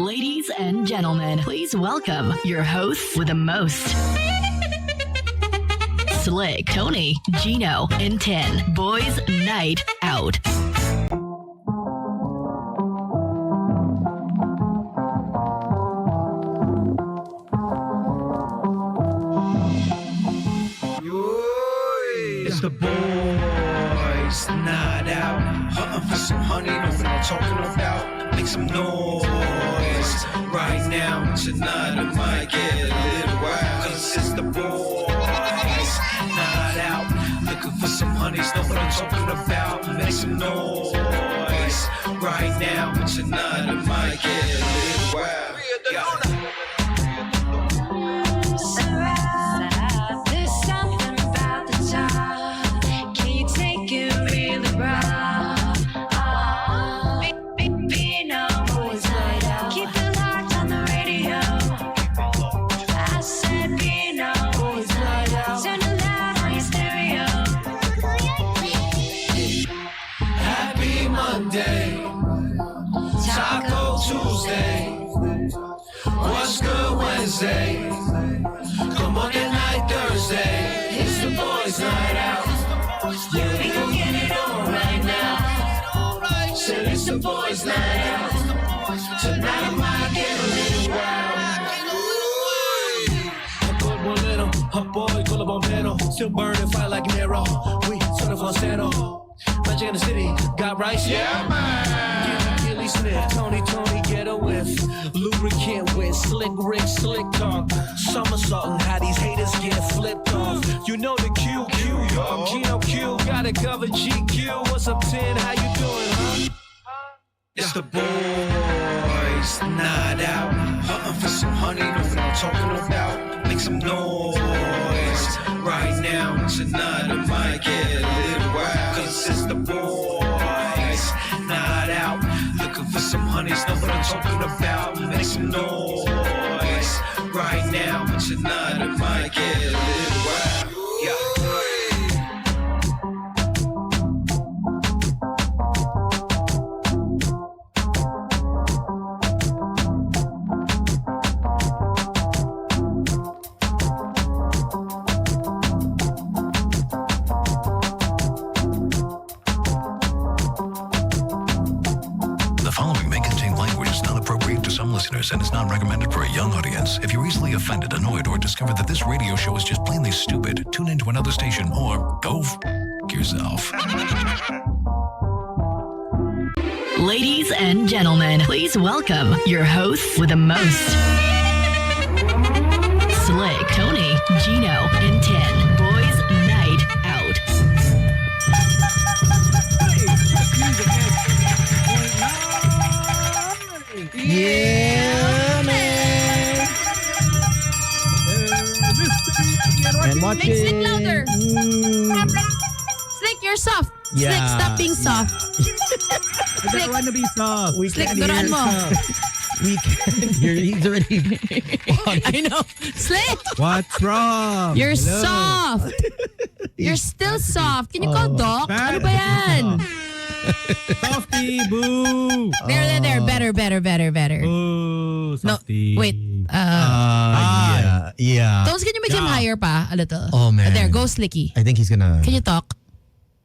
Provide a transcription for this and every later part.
Ladies and gentlemen, please welcome your hosts with the most. Slick, Tony, Gino, and 10. Boys Night Out. It's the boys night out. Hunting for some honey, know what I'm talking about. Make some noise right now. Tonight it might get a little wild. Cause it's the boys night out. Looking for some honeys, know what I'm talking about. Make some noise right now. Tonight it might get a little wild. Yeah. What's good Wednesday? Come on tonight Thursday. It's the boys night out. Yeah, we gon' get it on right now. Said it's the boys night out. Tonight I might get a little wild. A boy, call a bombero. Still burning fire like Nero. We turn for Sano. Magic in the city, got rice? Yeah, man. Gilly Smith, Tony, get a whiff. Lubricant with slick Rick, slick talk. Somersaulting, how these haters get flipped off. You know the QQ, I'm Gino Q. Gotta cover GQ. What's up, 10? How you doing, huh? It's the boys night out. Hunting for some honey, know what I'm talking about. Make some noise right now. Tonight it might get a little wild. Cause it's the boys night out. Looking for some honeys, know what I'm talking about. Make some noise right now. Tonight it might get a little wild. Yeah. And is not recommended for a young audience. If you're easily offended, annoyed, or discover that this radio show is just plainly stupid, tune into another station or go yourself. Ladies and gentlemen, please welcome your hosts with the most. Slick, Tony, Gino, and 10. Boys Night Out. Yeah, man. And watch Make Slick it. louder. Slick, you're soft. Yeah. Slick, stop being soft. I don't want to be soft. We Slick, can't duran hear mo. soft. We can't hear. He's already. I know. Slick, What's wrong? you're Hello. soft. You're still soft. Can you call Doc? bad. Ano ba yan? Softy, boo. There. Better. Boo, No, softy. wait. Yeah. Tones, can you make him higher pa a little? Oh, man. There, go Slicky. I think he's gonna. Can you talk?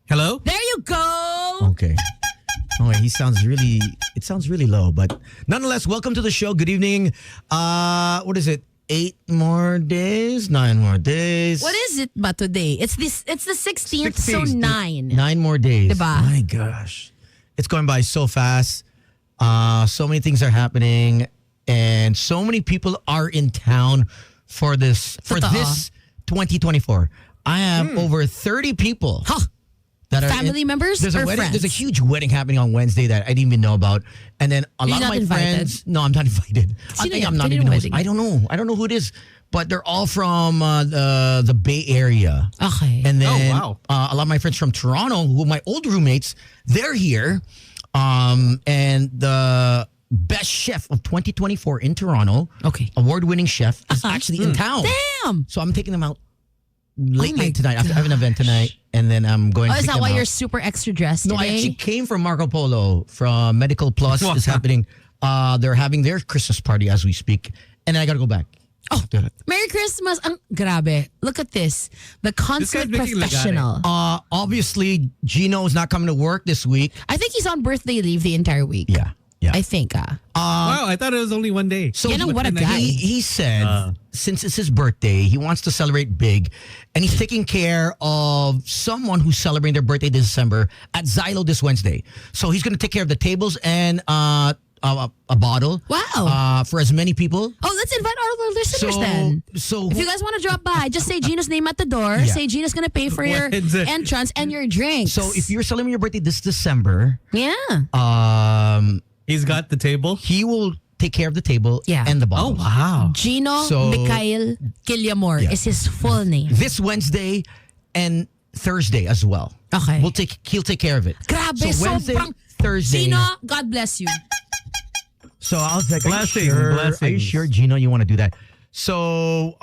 Hello? There you go. Okay. Oh, he sounds really. It sounds really low, but nonetheless, welcome to the show. Good evening. What is it? 8 more days? 9 more days? What is it ba today? It's the 16th, so 9. 9 more days. Diba? My gosh. It's going by so fast. So many things are happening. And so many people are in town for this Totoo. 2024. I have over 30 people. Huh. That are Family members there's a or wedding. friends? There's a huge wedding happening on Wednesday that I didn't even know about, and then a lot of not my invited? friends. No, I'm not invited. I Sino think yan? I'm not Kanino even. wedding? I don't know. I don't know who it is, but they're all from the Bay Area. Okay. And then wow. a lot of my friends from Toronto, who my old roommates, they're here, and the best chef of 2024 in Toronto, Okay. award-winning chef, is actually in town. Damn. So I'm taking them out late my tonight. I have an event tonight, and then I'm going to Oh, is take that them why out. you're super extra dressed No, today? I actually came from Marco Polo from Medical Plus. Wow. Is happening They're having their Christmas party as we speak. And I got to go back. Oh, Merry Christmas. Grabe. Look at this. The consummate making professional. Obviously, Gino is not coming to work this week. I think he's on birthday leave the entire week. Yeah. I think. Wow, I thought it was only one day. So what a guy. He said, since it's his birthday, he wants to celebrate big, and he's taking care of someone who's celebrating their birthday this December at Xylo this Wednesday. So he's going to take care of the tables and a bottle. Wow. For as many people. Oh, let's invite all of our listeners then. So If you guys want to drop by, just say Gino's name at the door. Yeah. Say Gino's going to pay for your entrance and your drinks. So if you're celebrating your birthday this December, He's got the table. he will take care of the table Yeah. and the Oh, bottle. wow. Gino So- Mikhail Killiamore is his full name. This Wednesday and Thursday as well. Okay. He'll take care of it. Grabe, So Wednesday, sobrang... Thursday. Gino, God bless you. So I was like, Blessings, are you blessings. sure, Gino, you want to do that? So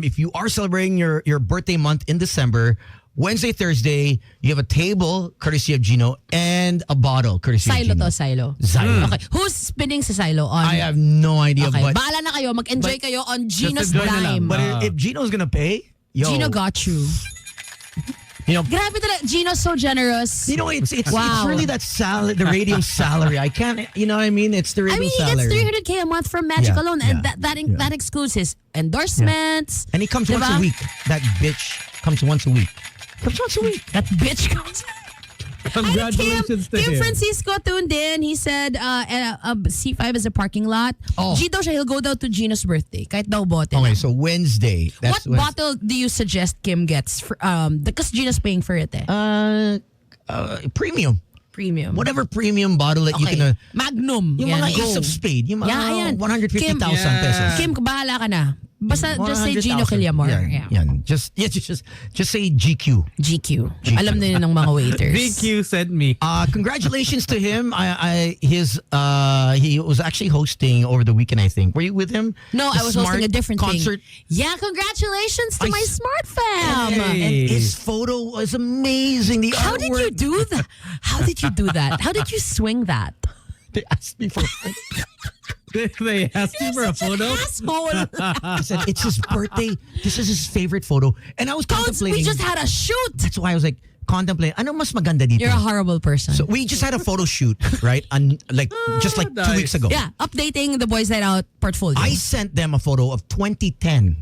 if you are celebrating your birthday month in December, Wednesday, Thursday, you have a table courtesy of Gino and a bottle courtesy of Silo Gino. to, silo. Xylo. Okay, who's spinning sa silo on? I have no idea, Okay, but bahala na kayo. Mag-enjoy kayo on Gino's enjoy na lang. dime. but if Gino's gonna pay, Gino got you. you know, Grabe talaga. Gino's so generous. you know, it's Wow. really that salary, the radio salary. I can't, you know what I mean? It's the radio I mean, he salary. gets 300K a month from Magic Yeah, alone, yeah, and that excludes his endorsements. And he comes Diba? once a week. That bitch comes once a week. Comes once a week. That bitch comes. Congratulations to Kim him. Francisco tuned in. He said C5 is a parking lot. Oh. G daw siya, he'll go down to Gino's birthday. Kahit daw bote. Okay, lang. so Wednesday. What That's Wednesday. bottle do you suggest Kim gets? For, because Gino's paying for it eh. Premium. Premium. Whatever premium bottle that Okay. you can... Magnum. Yung Yan, mga go. Ace of Spade. Yung mga Yeah, yan. 150,000 Kim, pesos. Kim, bahala ka na. Basta just say Gino 100,000. Killiamore. Yan, Yeah. yan. Just say GQ. GQ. Alam na yun ng mga waiters. VQ sent me. Congratulations to him. He was actually hosting over the weekend, I think. Were you with him? No, The I was hosting Smart a different concert. thing. Yeah, congratulations to I my s- smart fam. Hey. And his photo was amazing. The How did you artwork. do that? How did you do that? How did you swing that? They asked me for They asked you for a photo? Asshole. I said, it's his birthday. This is his favorite photo. And I was Toads, contemplating. we just had a shoot. That's why I was like, contemplating. Ano mas maganda dito? You're a horrible person. So we just had a photo shoot, right? Just like 2 Nice. weeks ago. yeah, updating the Boys Night Out portfolio. I sent them a photo of 2010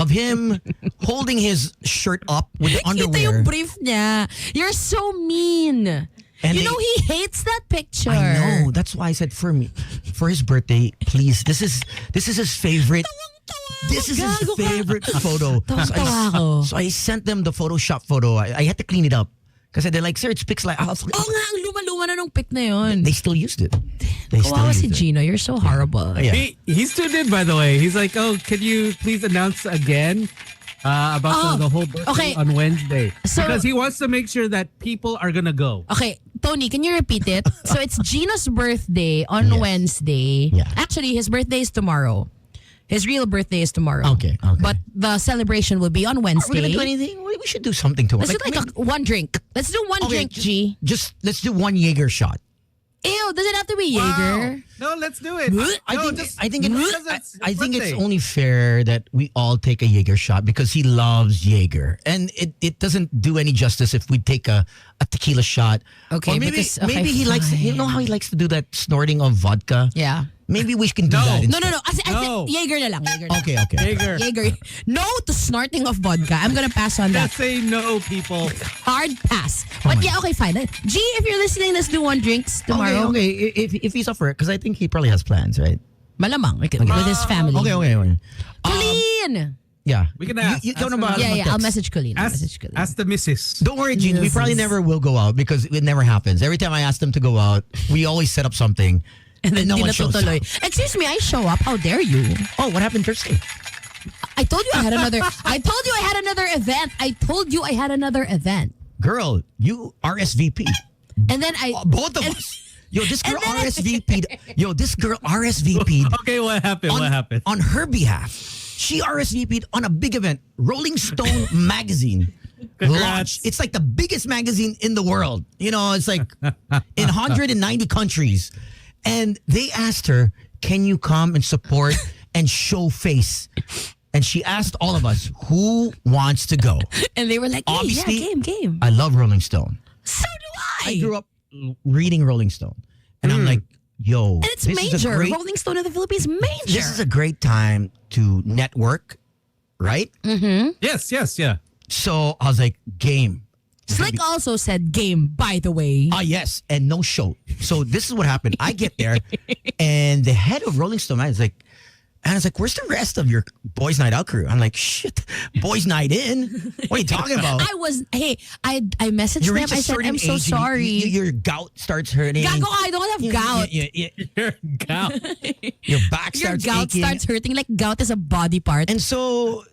of him holding his shirt up with the Kita underwear. yung brief niya. You're so mean. And you they- know he hates that picture. I know. That's why I said for his birthday, please. This is his favorite. This is his Gago ka. favorite photo. Tawang-tawa ako. So I sent them the Photoshop photo. I had to clean it up because they're like, sir, it's pics like. I was like, Oo nga, ang luma-luma na nung pic na yun. they still used it. They still Kawawa si used it. Gino. You're so horrible. Yeah. He's tuned in, by the way. He's like, oh, can you please announce again about the whole birthday okay. on Wednesday? So- because he wants to make sure that people are going to go. Okay, Tony, can you repeat it? So it's Gino's birthday on Yes. Wednesday. Yeah. Actually, his birthday is tomorrow. His real birthday is tomorrow. Okay. But the celebration will be on Are we Wednesday. gonna do anything? We should do something to it. Let's do like one drink. Let's do one drink, G. Just let's do one Jaeger shot. Ew, does it have to be Jaeger? No, let's do it. I No, think just- I think because it's, it's I think it's birthday. only fair that we all take a Jaeger shot because he loves Jaeger, and it doesn't do any justice if we take a tequila shot. Okay, or maybe because- okay, maybe he likes. You know how he likes to do that snorting of vodka. Yeah. Maybe we can do No. that. No, instead. no. I No. think Jaeger na lang. Jaeger na lang. Okay, okay. Jaeger. Jaeger. No to snorting of vodka. I'm gonna pass on that. Just say no, people. Hard pass. But yeah, okay, fine. G, if you're listening, let's do one drinks tomorrow. Okay, if he's up for it, because I think he probably has plans, right? Malamang. With his family. Okay. Colleen! Yeah. We can ask. You Ask don't him. know about Yeah, I'll text. message Colleen. Ask the missus. Don't worry, Gene. We Yes. probably never will go out because it never happens. Every time I ask them to go out, we always set up something. And then no di one shows natutuloy. up. Excuse me, I show up. How dare you? Oh, what happened Thursday? I told you I had another event. I told you I had another event. Girl, you RSVP. And then Both of us. Yo, this girl and then- RSVP'd. Yo, this girl RSVP'd Okay, what happened? on, What happened? on her behalf. She RSVP'd on a big event, Rolling Stone magazine. Congrats. Launched. It's like the biggest magazine in the world. You know, it's like in 190 countries. And they asked her, can you come and support and show face? And she asked all of us, who wants to go? And they were like, hey, Obviously, yeah, game. I love Rolling Stone. So do I. I grew up reading Rolling Stone. And I'm like, yo. And it's this is a major. great- Rolling Stone in the Philippines, major. This is a great time to network, right? Yes, yeah. So I was like, game. Slick also said game, by the way. Ah, yes, and no show. So this is what happened. I get there, and the head of Rolling Stone is like, and I was like, where's the rest of your Boys Night Out crew? I'm like, shit, Boys Night In? What are you talking about? I messaged You them. reach a I said, certain I'm so age and sorry. your gout starts hurting. Gago, I don't have gout. Your gout. Your back Your starts gout aching. starts hurting like gout is a body part. And so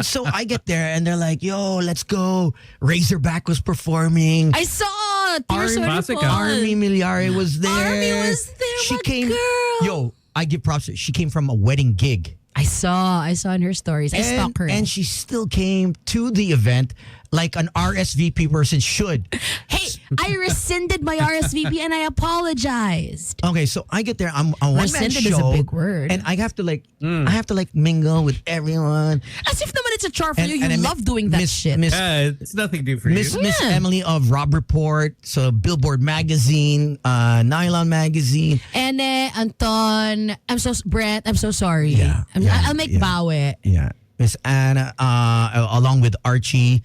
so I get there and they're like, yo, let's go. Razorback was performing. I saw Tears Army- of Paul. Army Miliari was there. Army was there, She my came. girl. Yo, I give props. She came from a wedding gig. I saw in her stories. I stalked her. And she still came to the event like an RSVP person should. Hey, I rescinded my RSVP and I apologized. Okay, so I get there. I'm a one man Rescinded show, is a big word. and I have to mingle with everyone. As if naman it's a chore for And- you. and You I love doing that shit. Miss It's nothing new for you. Miss Yeah. Emily of Rob Report, so Billboard Magazine, Nylon Magazine. And Anton, Brett, I'm so sorry. Yeah, I'll make bawe. Yeah. Miss Anna, along with Archie.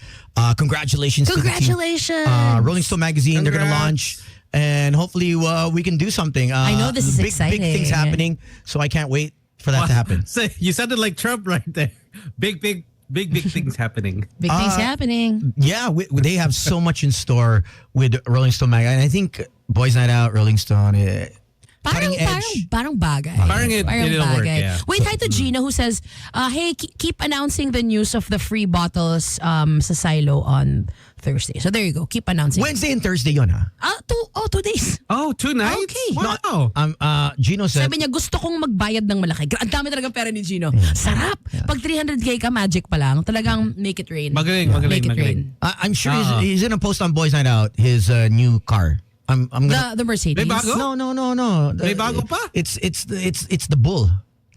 Congratulations to the team. Congratulations. Rolling Stone Magazine, they're going to launch. And hopefully we can do something. I know this is big, exciting. Big things happening. So I can't wait for that to happen. So you sounded like Trump right there. Big things happening. Big things happening. Yeah, they have so much in store with Rolling Stone Magazine. And I think Boys Night Out, Rolling Stone, cutting edge. Parang bagay. Parang it'll work, yeah. Wait, hi to Gino who says, hey, keep announcing the news of the free bottles sa Silo on Thursday. So there you go. Keep announcing. Wednesday and Thursday yun, ha? 2 days. Oh, 2 nights? Okay. Wow. Gino said, Sabi niya, gusto kong magbayad ng malaki. Ang dami talagang pera ni Gino. Sarap. Pag 300k ka, magic pa lang. Talagang make it rain. Magaling. Make it rain. I'm sure he's gonna post on Boys Night Out his new car. I'm gonna. The Mercedes. May bago? No. May bago pa? It's the Bull.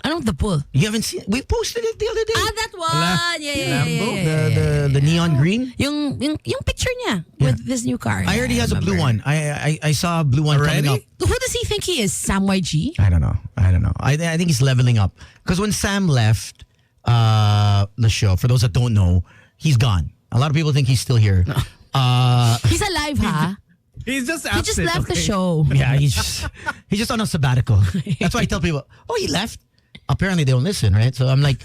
Anong the bull? You haven't seen? We posted it the other day. That one. Yeah. The neon green. Yung picture niya with this new car. I heard he has a blue one. I saw a blue one coming up. Already? Who does he think he is? Sam YG? I don't know. I think he's leveling up because when Sam left the show, for those that don't know, he's gone. A lot of people think he's still here. He's alive, ha? He's just He absent. just left the okay? show. Yeah, he's just on a sabbatical. That's why I tell people, oh, he left. Apparently they don't listen, right? So I'm like,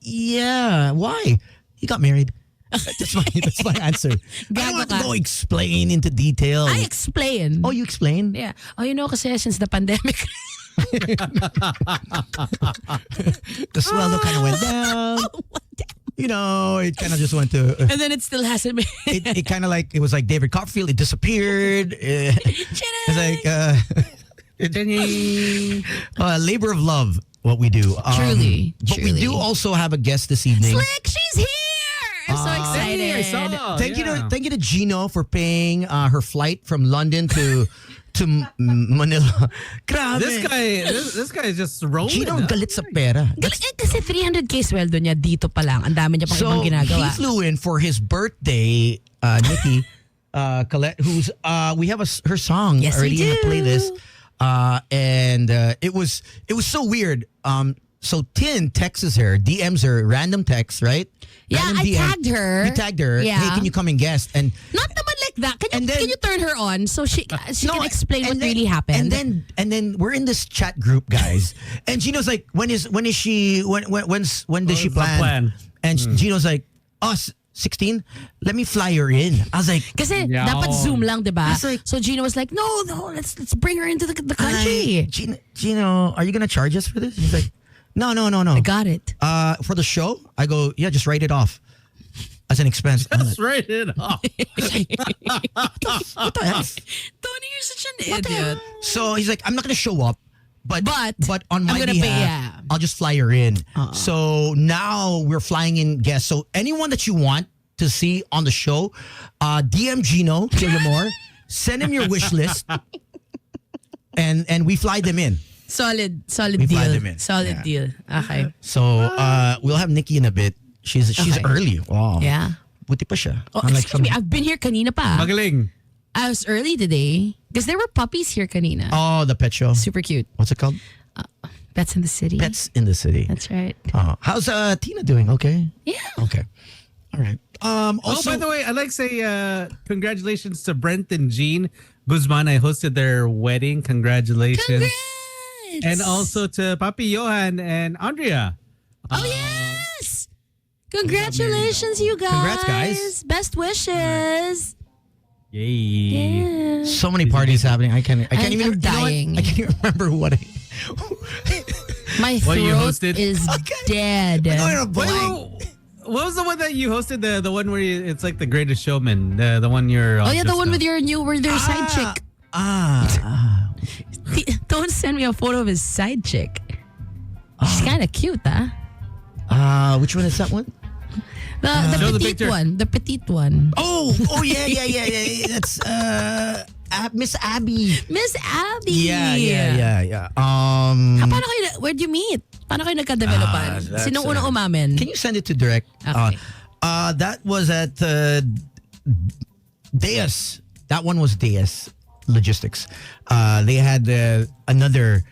yeah. Why? He got married. That's my answer. I don't have to go explain into detail. I explain. Oh, you explain? Yeah. Oh, you know kasi since the pandemic. The sweldo kind of went down. You know, it kind of just went to. And then it still hasn't been. It kind of like it was like David Copperfield. It disappeared. It's like labor of love. What we do, Truly. But we do also have a guest this evening. Slick, she's here. I'm so excited. Hey, I saw. Thank you to Gino for paying her flight from London to Manila. Grabe. This guy is just rolling. Gino galit sa pera. Kasi 300k sweldo niya dito pa lang. Ang dami niya pang ibang ginagawa. He flew in for his birthday, Nikki Colet, who's we have her song Yes, already we in the do. playlist. And it was so weird. So Tin texts her, DMs her, random text, right? Yeah, Random I DM. tagged her. You tagged her. Yeah. Hey, can you come and guest? And Not naman like that. And then- Can you turn her on so she can explain what and then- really happened? And then we're in this chat group, guys. And Gino's like, when does she the plan? plan? And Gino's like, 16? Let me fly her in. I was like, Kasi Yeah. dapat Zoom lang, diba? It's like- So Gino was like, no, let's bring her into the country. Gino, are you gonna charge us for this? He's like, no. I got it. For the show, I go, yeah, just write it off as an expense. I'm Just write it off. what the heck? Tony, you're such an idiot. So he's like, I'm not gonna show up, but on my I'm gonna behalf, pay, yeah. I'll just fly her in. So now we're flying in guests. So anyone that you want to see on the show, DM Gino, More, send him your wish list. and we fly them in. Solid We fly deal. them in. Solid Yeah. deal. Okay. So we'll have Nikki in a bit. She's Okay. early. Wow. Yeah. Buti pa siya. Oh, Unlike excuse me. I've been here kanina pa. Magaling. I was early today because there were puppies here kanina. Oh, the pet show. Super cute. What's it called? Pets in the city. Pets in the City. That's right. Oh, how's Tina doing? Okay. Yeah. Okay. All right. Also, By the way, I'd like to say congratulations to Brent and Jean Guzman. I hosted their wedding. Congratulations. Congrats. And also to Papi Johan and Andrea. Oh, yes. Congratulations, you guys. Congrats, guys. Best wishes. Yay. Yeah. so many parties happening. I can't I'm even. you know what? dying. I can't even remember what. My What you throat hosted? is dead. What was the one that you hosted? The one where it's like the Greatest Showman. The one you're. Oh, yeah, the one with your side chick. Don't send me a photo of his side chick. She's kind of cute, huh? Which one is that one? The Show the petite picture. one. The petite one. Oh yeah. That's Miss Abby. Miss Abby. Yeah. Paano kayo, where'd you meet? Paano kayo nagka-developan? that's, Sinong unang umamin? Can you send it to direct? Okay. That was at Deus. That one was Deus Logistics. They had another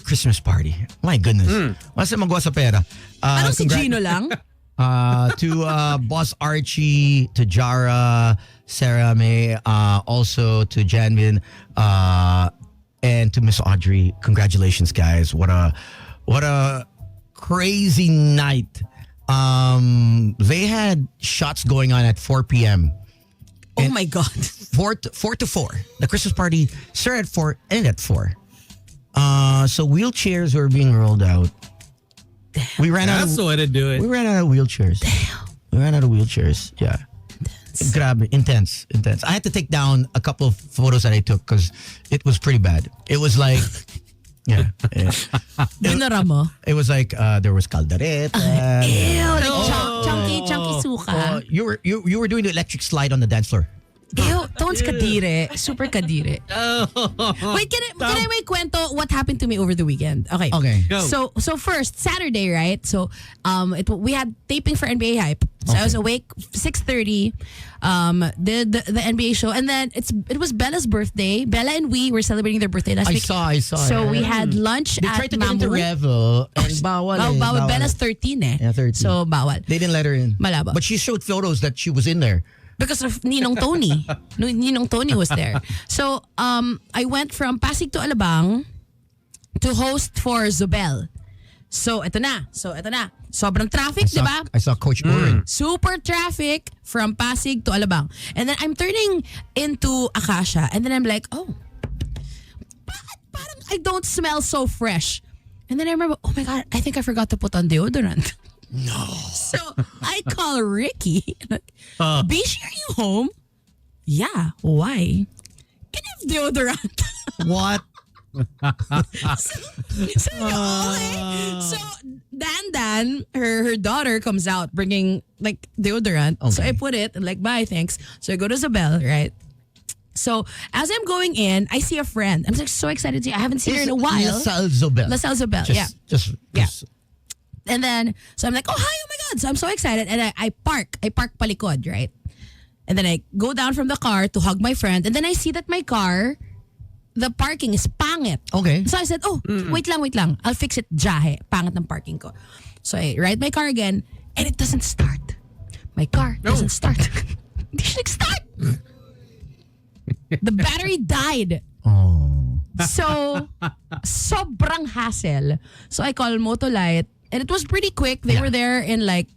Christmas party. My goodness. Mas magawa sa pera. Parang si Gino lang? To Boss Archie, to Jara, Sarah May, also to Janvin, and to Miss Audrey. Congratulations, guys! What a crazy night. They had shots going on at 4 p.m. Oh my God. 4 to 4. The Christmas party started at 4 and at 4. So wheelchairs were being rolled out. We ran out. That's the way to do it. We ran out of wheelchairs. We ran out of wheelchairs. Yeah. Grabe, intense. I had to take down a couple of photos that I took because it was pretty bad. It was like, yeah. Binara mo? It was like there was caldereta. Ew, like chunky suka. You were doing the electric slide on the dance floor. Ew, Tones kadire. Super kadire. Wait, can I may kwento what happened to me over the weekend? Okay. Go. So first, Saturday, right? So we had taping for NBA Hype. So I was awake 6:30, did the NBA show, and then it was Bella's birthday. Bella and we were celebrating their birthday last week. I saw. So we had lunch They at tried to get into Mamu. Revel and bawal. Bawal. Bella's 13 eh. Yeah, 13. So bawal. They didn't let her in. Malabo. But she showed photos that she was in there. Because of Ninong Tony. Ninong Tony was there. So, I went from Pasig to Alabang to host for Zobel. So, eto na. Sobrang traffic, di ba? I saw Coach Urin. Super traffic from Pasig to Alabang. And then I'm turning into Acacia. And then I'm like, oh, bakit parang I don't smell so fresh? And then I remember, oh my God, I think I forgot to put on deodorant. No. So I call Ricky. Bishi, are you home? Yeah. Why? Can I have deodorant? What? So, okay. So Dan, her daughter comes out bringing like deodorant. So Okay. I put it and like, bye, thanks. So I go to Zabel, right? So as I'm going in, I see a friend. I'm like so excited to see. I haven't seen her in a while. LaSalle Zobel. LaSalle Zabel, yeah. Just And then, so I'm like, oh, hi, oh my God. So I'm so excited. And I park palikod, right? And then I go down from the car to hug my friend. And then I see that my car, the parking is pangit. Okay. So I said, oh, wait lang. I'll fix it, jahe. Pangit ng parking ko. So I ride my car again and it doesn't start. My car doesn't start. Hindi siya nag-start. The battery died. Oh. So, sobrang hassle. So I call Motolite. And it was pretty quick. They were there in like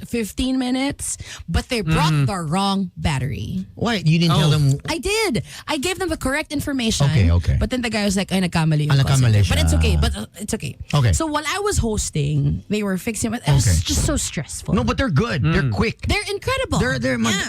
15 minutes, but they brought the wrong battery. Why? You didn't tell them? I did. I gave them the correct information. Okay. But then the guy was like, ay, nagkamali yung Nagkamali call center. But it's siya. okay. It's okay. Okay. So while I was hosting, they were fixing it. It was Okay. just so stressful. No, but they're good. They're quick. They're incredible. They're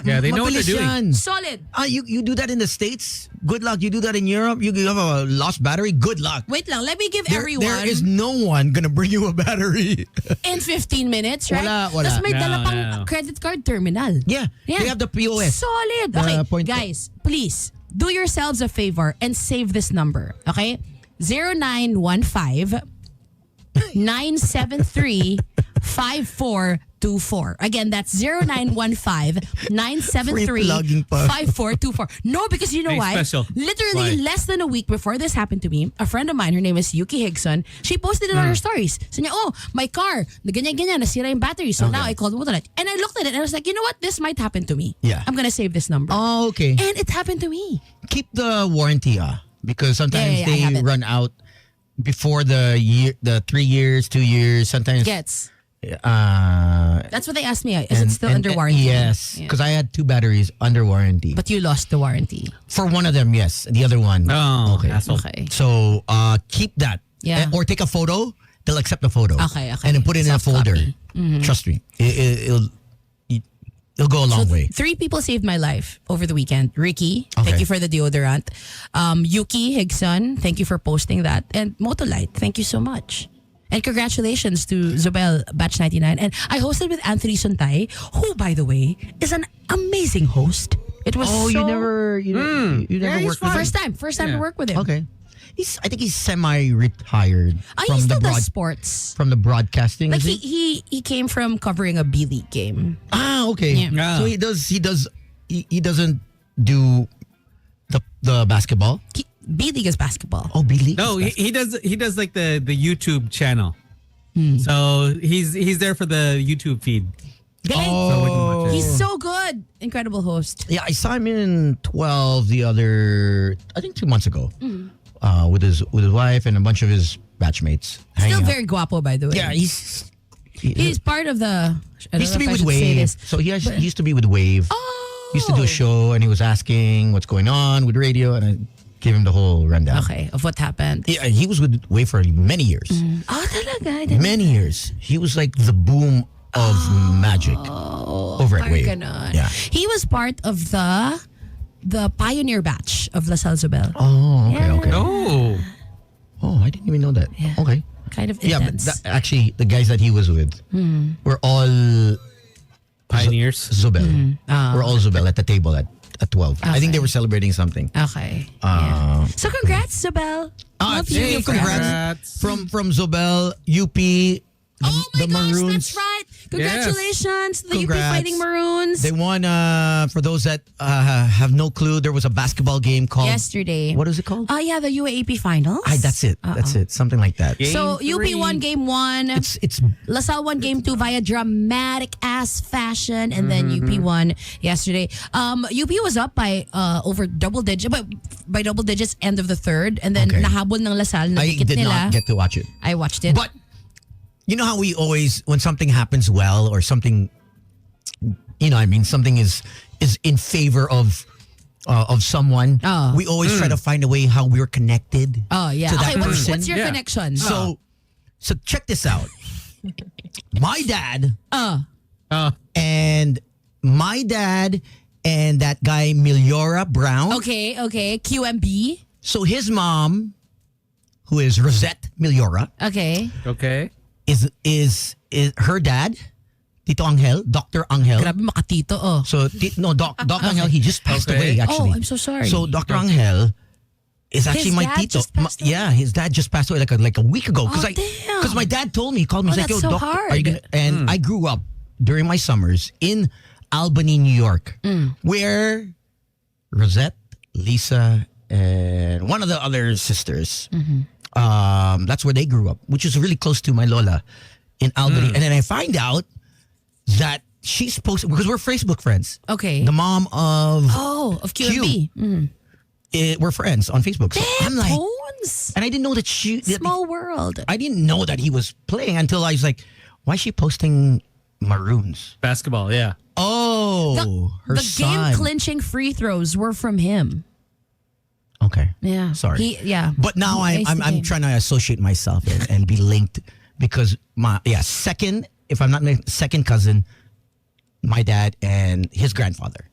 Yeah, they know what they're mabilis doing. yan. solid. You do that in the States? Good luck. You do that in Europe? You have a lost battery? Good luck. Wait lang. Let me give There everyone is no one gonna bring you a battery. in 15 minutes, right? Wala. Tapos may No, dala pang no. credit card terminal. Yeah. They have the POS. Solid. The Okay, point- guys, please. do yourselves a favor and save this number, okay? 0915 973 5424. Again, that's 0915 973 Free plugging pa. 5424. No, because you know Very why? special. Literally Why? less than a week before this happened to me, a friend of mine, her name is Yuki Higson, she posted it on her stories. So niya, oh, my car, ganyan-ganyan, nasira yung battery. So now I called Motolet. And I looked at it and I was like, you know what? This might happen to me. Yeah. I'm gonna save this number. Oh, okay. And it happened to me. Keep the warranty, because sometimes Yeah, I have they it. run out before the 3 years, 2 years. Sometimes. Gets. Uh, That's what they asked me. Is it still under warranty? Yes, Yeah. because I had 2 batteries under warranty. But you lost the warranty. For one of them, yes. The other one. Oh, okay. asshole. Okay. So keep that. Yeah. Or take a photo. They'll accept the photo. Okay. And then put it in a Soft folder. copy. Trust me, it'll go a long way. 3 people saved my life over the weekend. Ricky, thank Okay. you for the deodorant. Yuki Higson, thank you for posting that. And Motolite, thank you so much. And congratulations to Zobel Batch 99. And I hosted with Anthony Suntay, who, by the way, is an amazing host. It was Oh, so... you never Yeah, he's worked with fine. First time Yeah. to work with him. Okay. I think he's semi-retired He still does sports. from the broadcasting. Like is he came from covering a B-League game. Okay. Yeah. So he doesn't do the basketball. B-League is basketball. Oh, B-League. No, is he does like the YouTube channel. So he's there for the YouTube feed. Galing. So we can watch it. He's so good. Incredible host. Yeah, I saw him in 12 the other, I think 2 months ago, with his wife and a bunch of his batchmates. hanging Still out. very guapo, by the way. Yeah, he's part of the. he used to be with Wave. So he used to be with Wave. Oh. He used to do a show and he was asking what's going on with radio, and I gave him the whole rundown. Okay, of what happened. Yeah, he was with Wave for many years. Oh, talaga? I didn't- Many years. He was like the boom of magic over at parang Wave. ganon. Yeah. He was part of the pioneer batch of LaSalle Zobel. Oh, okay, okay. Oh, Oh, I didn't even know that. Yeah. Okay. Kind of Yeah, but intense. actually, the guys that he was with were all pioneers. Zobel. We're all Zobel at the table at 12. I think Okay. they were celebrating something. Okay. Yeah. So congrats, Zobel. Love Speaking you. of congrats, from Zobel, UP, Oh my the gosh, Maroons. that's right. Congratulations to the UP Congrats. Fighting Maroons. They won. For those that have no clue, there was a basketball game called Yesterday. What is it called? Yeah, the UAAP Finals. That's it. That's it. Something like that. Game So three. UP won game 1. It's LaSalle won game 2 via dramatic ass fashion, and then UP won yesterday. UP was up by over double digits, by double digits end of the third, and then Okay. nahabol ng LaSalle, I nadikit did nila. not get to watch it. I watched it. But you know how we always, when something happens well or something, something is in favor of someone, Oh. we always try to find a way how we're connected. Oh yeah. to that Okay, person. what's your Yeah. connection? So check this out. My dad and that guy Miliora Brown. okay, QMB. So his mom, who is Rosette Miliora, Okay. Okay. is her dad, Tito Angel, Dr. Angel. Grabe makatito, oh. So Doc Angel, he just passed Okay. away actually. Oh, I'm so sorry. So Dr. Angel is actually my dad tito. just passed away? Yeah, his dad just passed away like a week ago. Oh, damn. Because my dad told me, he called me, Oh, he's like, that's yo, so Doc, hard. are you gonna? And I grew up during my summers in Albany, New York, where Rosette, Lisa, and one of the other sisters, that's where they grew up, which is really close to my Lola in Albany. And then I find out that she's posted, because we're Facebook friends. Okay. The mom of of QMB. we're friends on Facebook. So I'm like, Tones. and I didn't know that Small world. I didn't know that he was playing until I was like, why is she posting Maroons? Basketball. Yeah. Oh, her the son. game clinching free throws were from him. Okay. Yeah. Sorry. Yeah. But now He aced the I'm game. trying to associate myself and be linked because second, if I'm not second cousin, my dad and his grandfather.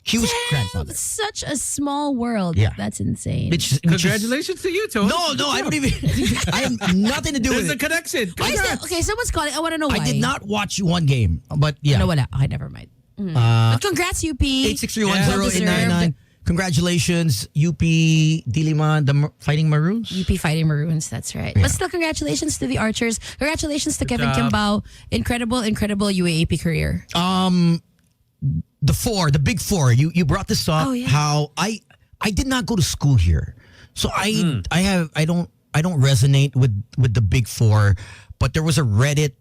Hugh's grandfather. It's such a small world. Yeah. That's insane. Which is- Congratulations to you, Tone. No, I don't even. I have nothing to do There's with a it. connection. Why is that? Congrats. Okay, someone's calling. I want to know why. I did not watch one game, but yeah. No, wala. Okay, never mind. But congrats, UP. 8631089. Congratulations, UP Diliman, the Fighting Maroons. UP Fighting Maroons, that's right. But still, congratulations to the Archers. Congratulations to Kevin job. Kimbao. Incredible UAAP career. The big four. You brought this up. Oh, yeah. How I did not go to school here, so I don't resonate with the big four. But there was a Reddit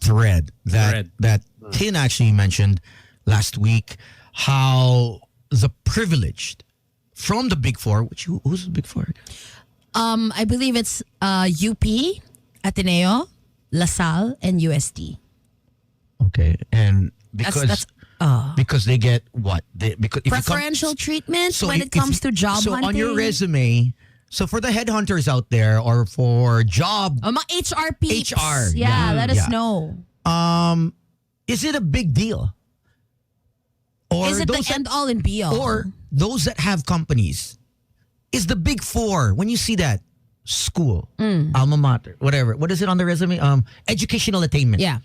thread that Tin actually mentioned last week, how the privileged from the big four, who's the big four? I believe it's UP, Ateneo, LaSalle, and UST. Okay, and because they get what? Because if Preferential treatment So when if it comes you- to job so hunting. on your resume, so for the headhunters out there or for job, Mga HR peeps. HR, Yeah, let us yeah. know. is it a big deal? Or Is it the those that- end all and be all? or those that have companies? Is the big four, when you see that, school, alma mater, whatever, what is it on the resume? Educational attainment. yeah.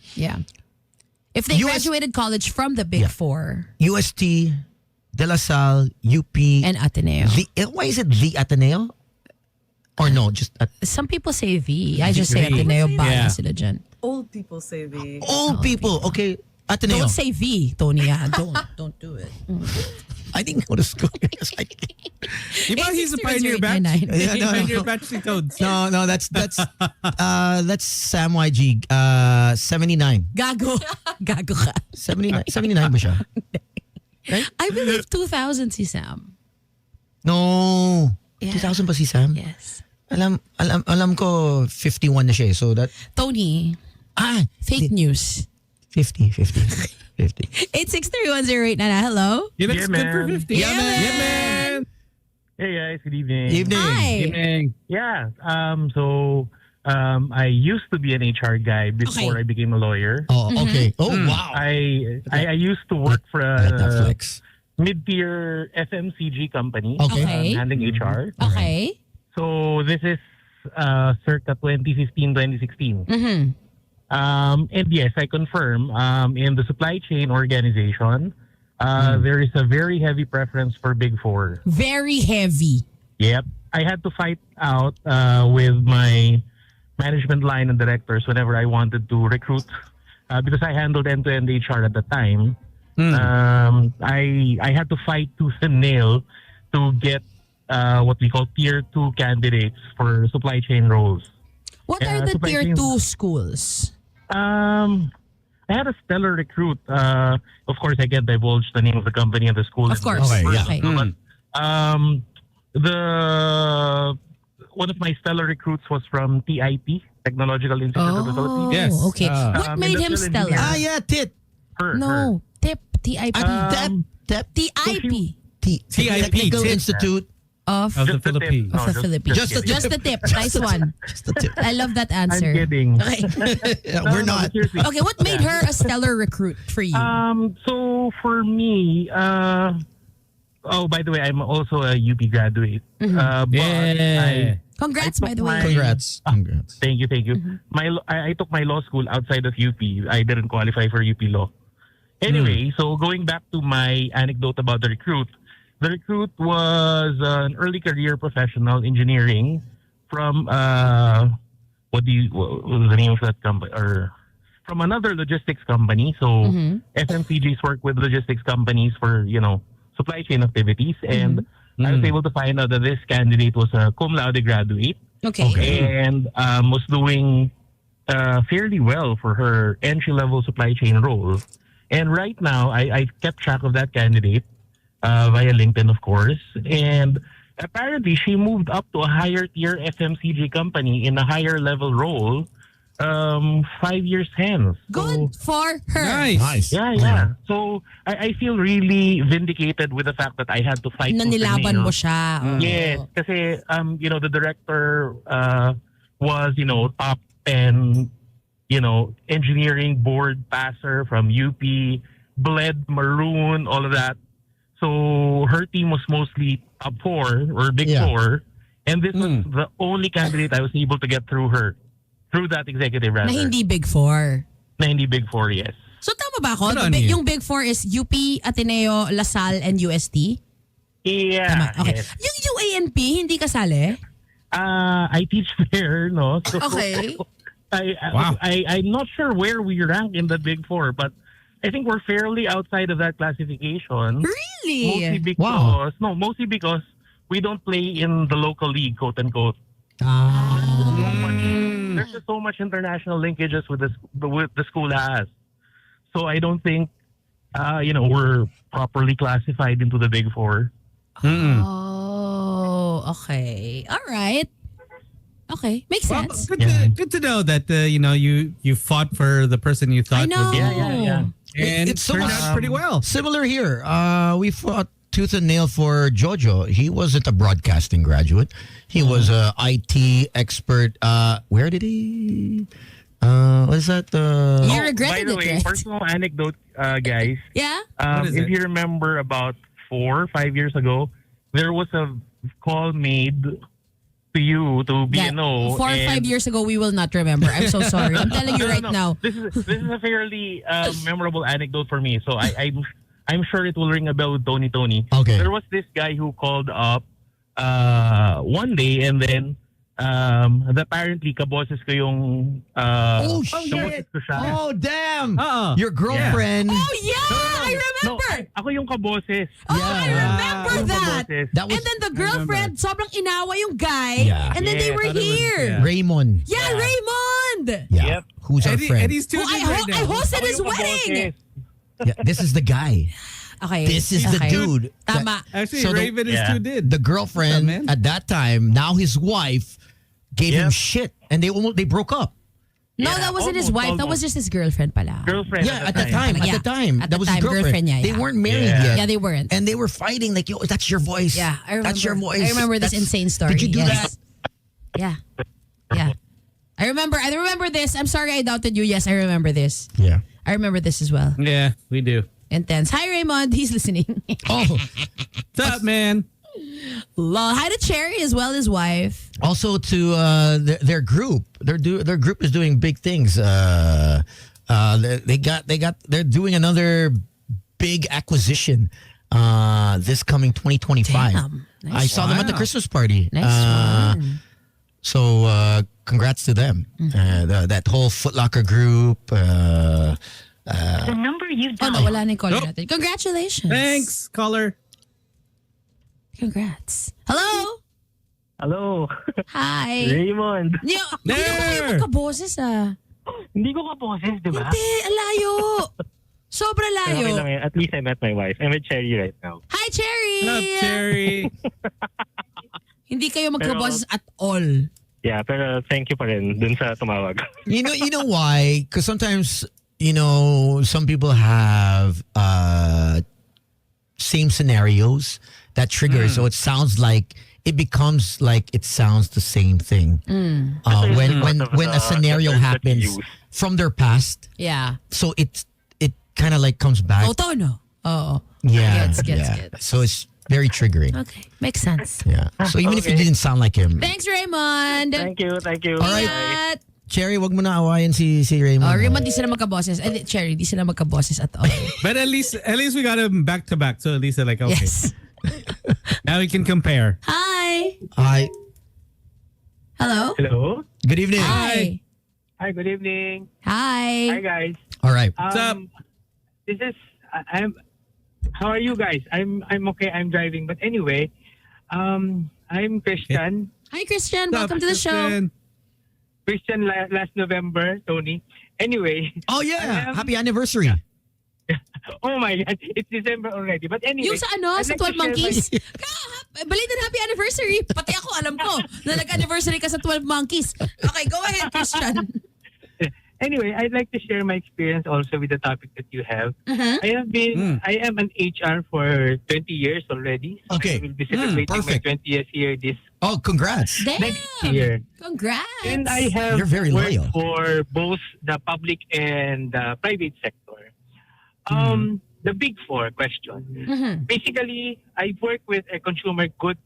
If they US graduated college from the big Yeah. four UST, De La Salle, UP. and Ateneo. Why is it the Ateneo? Or no, just Some people say V. I just say V. Ateneo. Yeah. Bala sila dyan. Old people say the. old people. Okay, Ateneo. Don't say V, Tony. Don't do it. I didn't go to school. It's like, Diba he's a pioneer batch? 863-0899. Yeah, no, Pioneer no. batch ni Toads. no, that's Sam YG. 79. Gago. Gago ka. 79 ba siya? I believe 2000 si Sam. No. Yeah. 2000 pa si Sam? Yes. Alam ko 51 na siya eh. So that Tony, fake news. 50. 863-1089. Hello? You look Yeah, good for man. 50. Yeah, man. Yeah, man. Hey guys, good evening. Evening. Hi. Evening. Yeah. I used to be an HR guy before Okay. I became a lawyer. Oh, okay. Oh, wow. I used to work for Let that a flex. mid-tier FMCG company. Okay. Okay. Handling HR. Okay. So this is circa 2015, 2016. Mm-hmm. And yes, I confirm, in the supply chain organization, there is a very heavy preference for Big Four. Very heavy. Yep. I had to fight out with my management line and directors whenever I wanted to recruit because I handled end-to-end HR at the time. I had to fight tooth and nail to get what we call tier 2 candidates for supply chain roles. What Yeah, are the supply tier chain- 2 schools? I had a stellar recruit. Of course, I can't divulge the name of the company and the school. Of course. Okay, yeah. Okay. One of my stellar recruits was from TIP, Technological Institute of the Philippines. Oh, Yes. okay. What made him industrial stellar? engineering. Yeah, Tit. Her. No. TIP. TIP. Tep. TIP. Technical Tit. Institute. Of Of the Just the tip. Philippines. of the Philippines. Just the Just the tip. Nice one. Just the tip. I love that I'm answer. kidding. Okay. Yeah, No, we're no, not. seriously. Okay, what made her a stellar recruit for you? So for me, by the way, I'm also a UP graduate. But Yeah. Congrats, by the my- way. Congrats. Thank you. I took my law school outside of UP. I didn't qualify for UP law. Anyway, so going back to my anecdote about the recruit was an early career professional engineering from what was the name of that company, or from another logistics company. So FMCGs work with logistics companies for supply chain activities, and I was able to find out that this candidate was a cum laude graduate Okay. and was doing fairly well for her entry-level supply chain role. And right now, I kept track of that candidate via LinkedIn, of course. And apparently, she moved up to a higher-tier FMCG company in a higher-level role 5 years hence. Good for her. Nice. Yeah. So I feel really vindicated with the fact that I had to fight. Na tooth and nilaban nail. mo siya. Oo. Yes, kasi the director was top 10 engineering board passer from UP, bled maroon, all of that. So her team was mostly top 4 or big Yeah. 4, and this was the only candidate I was able to get through that executive rather. Na hindi big four. Na hindi big 4, yes. So tama ba ako? Good on you. Yung big four is UP, Ateneo, LaSalle, and UST? Yeah. Tama. Okay. Yes. Yung UANP, hindi kasali? I teach there, no? So, Okay. Wow. I'm not sure where we rank in the Big Four, but I think we're fairly outside of that classification. Really? Mostly because we don't play in the local league, quote unquote. There's just so much international linkages with the school has. So I don't think, we're properly classified into the Big Four. Oh, okay. All right. Okay, makes Well, sense. good to know that you fought for the person you thought I know. would be Yeah. and It's so turned much- out pretty well. Similar here. We fought tooth and nail for Jojo. He wasn't a broadcasting graduate. He was a IT expert. Where did he? What is that? You By regretted the it, way, right? personal anecdote, guys. Yeah? What is If it? you remember about 4 or 5 years ago, there was a call made to you to That BNO. 4 or 5 years ago, we will not remember. I'm so sorry. I'm telling you right now. This is a fairly memorable anecdote for me. So I'm sure it will ring a bell with Tony. Okay. There was this guy who called up one day and then apparently kaboses ko yung Oh, kaboses shit. ko siya. Oh, damn. Uh-oh. Your girlfriend. Oh, yeah! I No, remember! ako yung kaboses. Oh, I remember Yung that! kaboses. That was And then the girlfriend, sobrang inawa yung guy. Yeah. And then they Yeah, were thought it was- here. yeah. Raymond. Yeah, Raymond! Yeah. Yep. Who's our friend? Eddie's tuned Who in right I now. hosted Ako his yung wedding! kaboses. Yeah, this is the guy. Okay. This is the okay. dude. Tama. Actually, So the- Raven is Yeah. tuned in. The girlfriend What's up, man? at that time, now his wife, gave him Yep. shit, and they broke up. No, Yeah, that wasn't his almost, wife. That was just his girlfriend pala. Girlfriend. Yeah, at the time. Yeah. At the time, At that the was time, his girlfriend. girlfriend niya, They yeah. weren't married Yeah. yet. Yeah, they weren't. And they were fighting like, yo, that's your voice. Yeah, I remember. That's your voice. I remember this That's- insane story. Did you do yes. that? Yeah. Yeah. I remember this. I'm sorry I doubted you. Yes, I remember this. Yeah. I remember this as well. Yeah, we do. Intense. Hi, Raymond. He's listening. Oh, What's up, man? Lol. Hi to Cherry as well, his wife. also to their group. Their group is doing big things. They're doing another big acquisition this coming 2025. Damn. I Nice saw them at the Wow. Christmas party. Nice one. So congrats to them. That whole Foot Locker group. The number you Oh, dialed. nawala na yung caller Oh. natin. Congratulations. Thanks, caller. Congrats. Hello? Hello. Hi. Raymond. Hindi ko kayo magkaboses ah. Hindi ko kaboses, di ba? Hindi, ang layo. Sobra layo. Okay lang yan. At least I met my wife. I'm with Cherry right now. Hi, Cherry! What's up, Cherry? Hindi kayo magkaboses at all. Yeah, pero thank you pa rin dun sa tumawag. You know why? Because sometimes some people have same scenarios that trigger, so it sounds like it becomes like it sounds the same thing. When a scenario the terms that happens you use. from their past, Yeah. so it kind of like comes back. Oh, tono. Oo. Yeah, Gets. yeah. So it's very triggering. Okay. Makes sense. Yeah. So even if you didn't sound like him, Thanks, Raymond. Thank you. All right. Ingat. Cherry, wag mo na awayan si Raymond. Oh, Raymond, di sila magkaboses. Cherry, di sila magkaboses at all. But at least we got him back to back. So at least they're like, okay, Yes. now we can compare. Hi. Hi. Hello? Hello. Good evening. Hi. Hi, good evening. Hi. guys. All right. What's up? This is how are you guys? I'm okay. I'm driving. But anyway, I'm Christian. Hi, Christian. What's up, Welcome to the show. Christian? Christian last November, Tony. Anyway, Oh yeah. am- Happy anniversary. oh my God, it's December already. But anyway, Yung sa ano, I'd sa like to 12 share Monkeys. Belated happy anniversary. Pati ako alam ko na nag-anniversary ka sa 12 Monkeys. Okay, go ahead, Christian. Anyway, I'd like to share my experience also with the topic that you have. I am an HR for 20 years already. So Okay. I will be celebrating my perfect. 20th year this Oh, congrats. Damn. year. Congrats. And I have You're very worked loyal. for both the public and the private sector. The big four question. Basically, I work with a consumer good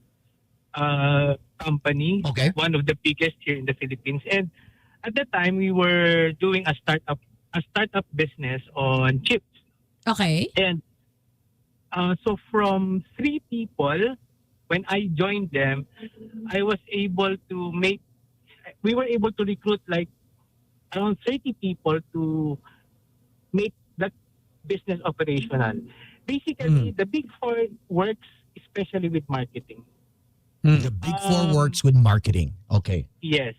company, Okay. one of the biggest here in the Philippines. And at that time, we were doing a startup business on chips. Okay. And So from 3 people, when I joined them, I was able to we were able to recruit like around 30 people to make that business operational. Basically, the Big Four works especially with marketing. The Big Four works with marketing. Okay. Yes.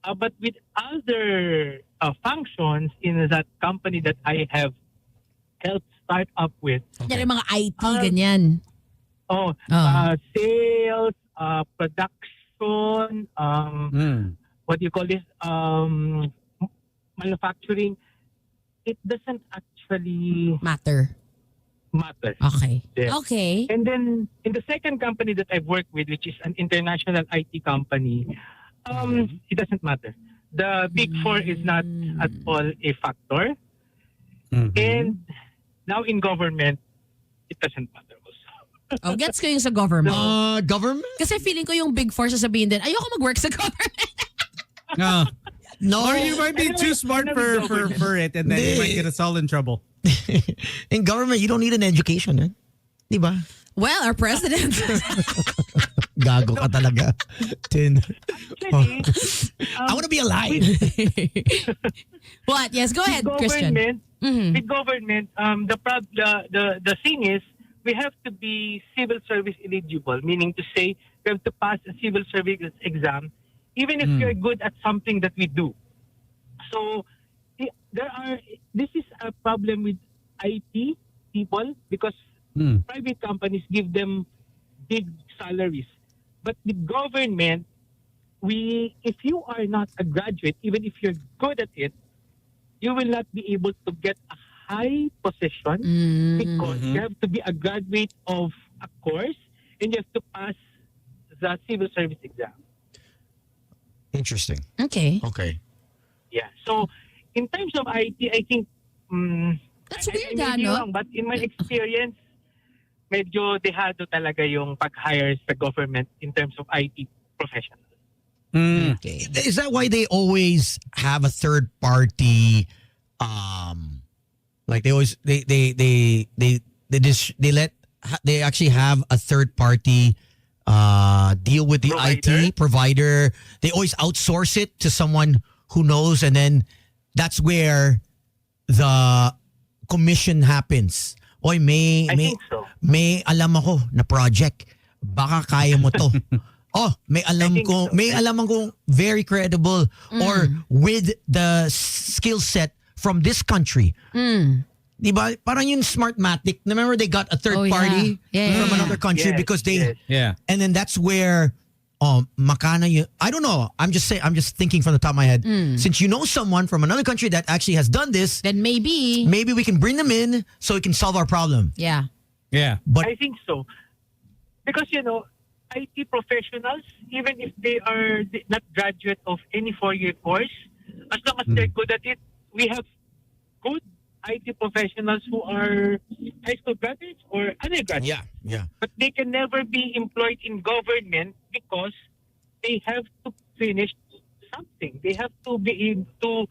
But with other functions in that company that I have helped start up with. Yan yung mga IT, ganyan. Sales, production, what do you call this? Manufacturing. It doesn't actually matter. Okay. Yes. Okay. And then in the second company that I've worked with, which is an international IT company, it doesn't matter. The Big Four is not at all a factor. And now in government, it doesn't matter also. Gets ko yung sa government. Government? Kasi feeling ko yung Big Four sasabihin din, ayoko mag-work sa government. No. Or you might be too smart for it, and then you might get us all in trouble. In government, you don't need an education, eh? Di ba? Well, our president. Gago ka talaga. Tin. Actually, I want to be alive. What? Yes, go ahead, with Christian. With government, the thing is, we have to be civil service eligible, meaning to say we have to pass a civil service exam, even if you're good at something that we do. So this is a problem with IT people because private companies give them big salaries. But with government, if you are not a graduate, even if you're good at it, you will not be able to get a high position because you have to be a graduate of a course and you have to pass the civil service exam. Interesting. Okay. Yeah. So, in terms of IT, I think that's weird, I may be no? wrong, but in my experience, medyo dehado talaga yung pag-hire sa government in terms of IT professionals. Okay. Is that why they always have a third party? Like they always they actually have a third party deal with the IT provider. They always outsource it to someone who knows, and then that's where the commission happens. Oy, may alam ako na project. Baka kaya mo to. May alam kong very credible or with the skill set from this country. Diba? Parang yung Smartmatic. Remember they got a third party from another country because they and then that's where makana yun. I don't know. I'm just thinking from the top of my head. Since you know someone from another country that actually has done this, then maybe we can bring them in so we can solve our problem. Yeah. But I think so. Because IT professionals, even if they are not graduate of any 4-year course, as long as they're good at it, we have good IT professionals who are high school graduates or undergraduates. Yeah. But they can never be employed in government because they have to finish something. They have to be able to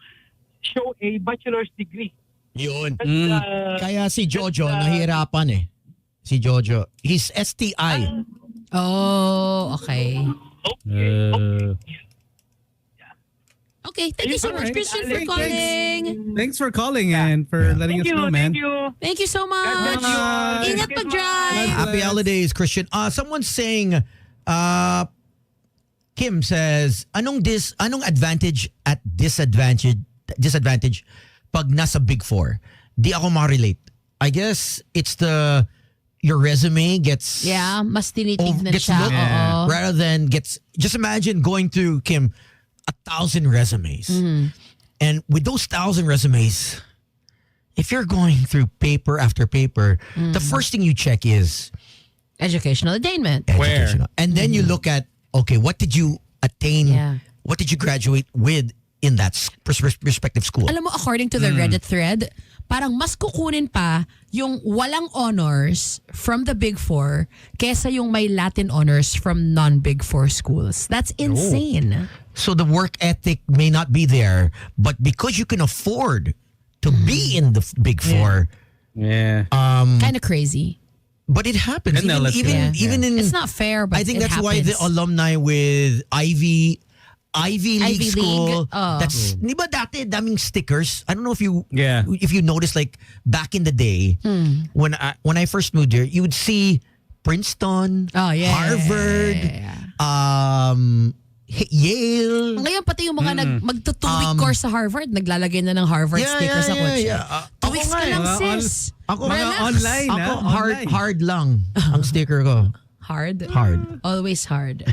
show a bachelor's degree. Yun. Kaya si Jojo nahihirapan eh. Si Jojo. He's STI. Okay. Okay, thank you so much, Christian, for calling. Thanks for calling and for letting us know, man. Thank you so much. Ingat pag-drive. Happy holidays, Christian. Someone's saying, Kim says, anong advantage at disadvantage pag nasa Big Four? Di ako ma-relate. I guess it's your resume gets mas tinitignan siya. Rather than just imagine going through, Kim, 1,000 resumes. And with those 1,000 resumes, if you're going through paper after paper, the first thing you check is educational attainment. And then you look at, okay, what did you attain? What did you graduate with in that respective school? Alam mo, according to the Reddit thread, parang mas kukunin pa yung walang honors from the Big Four kesa yung may Latin honors from non-Big Four schools. That's insane. So the work ethic may not be there, but because you can afford to be in the Big Four, kind of crazy. But it happens. And now let's go. Even in It's not fair, but I think it that's why the happens. alumni with Ivy League Ivy school. League, That's di ba dati daming stickers. I don't know if you Yeah. noticed, like back in the day when I first moved here, you would see Princeton, Oh, yeah. Harvard, Yeah. Yale. Ngayon, pati yung mga magto-2-week course sa Harvard, naglalagay na ng Harvard sticker sa kotse. yeah. 2 weeks ka lang, sis. Ako Mga Relax. online, Ako online. hard lang ang sticker ko. Hard. Hard. Always hard.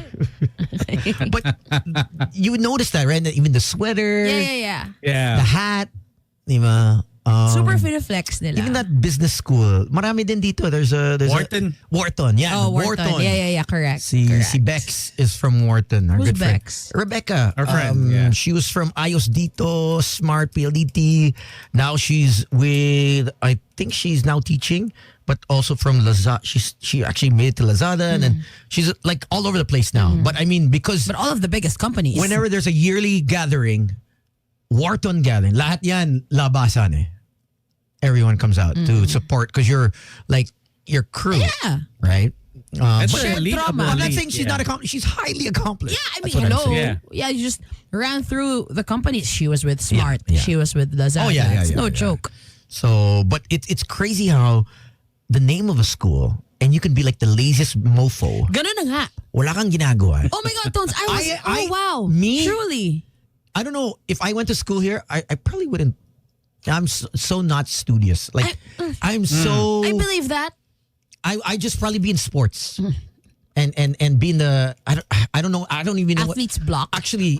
But you would notice that, right? That even the sweater, Yeah. the Yeah. hat, di ba? Super flex nila. Even that business school, marami din dito. There's Wharton. Wharton, yeah. Oh, Wharton. Yeah, correct. Si Bex is from Wharton. Our Who's good friend. Bex? Rebecca. Our friend, yeah. She was from Ayos Dito, Smart PLDT. Now she's with, I think she's now teaching, but also from Lazada. She actually made it to Lazada, and then she's like all over the place now. But I mean, because But all of the biggest companies. whenever there's a yearly gathering, Wharton gathering, lahat yan labasan eh. Everyone comes out to support because you're like your crew, Yeah. right? That's But the elite of trauma. the I'm not elite, saying she's yeah. not accomplished. She's highly accomplished. Yeah, I That's mean, what I'm hello. saying. Yeah. You just ran through the companies. She was with Smart. Yeah. She was with Lazada. Oh, yeah, It's no yeah. joke. So, but it's crazy how the name of a school, and you can be like the laziest mofo. Ganun na nga. Wala kang ginagawa. Oh my God, Tones. I- wow. me? Truly. I don't know if I went to school here. I probably wouldn't. I'm so not studious. Like I'm so. I believe that. I just probably be in sports, and be in the. I don't know. I don't even know. Athlete's block. Actually,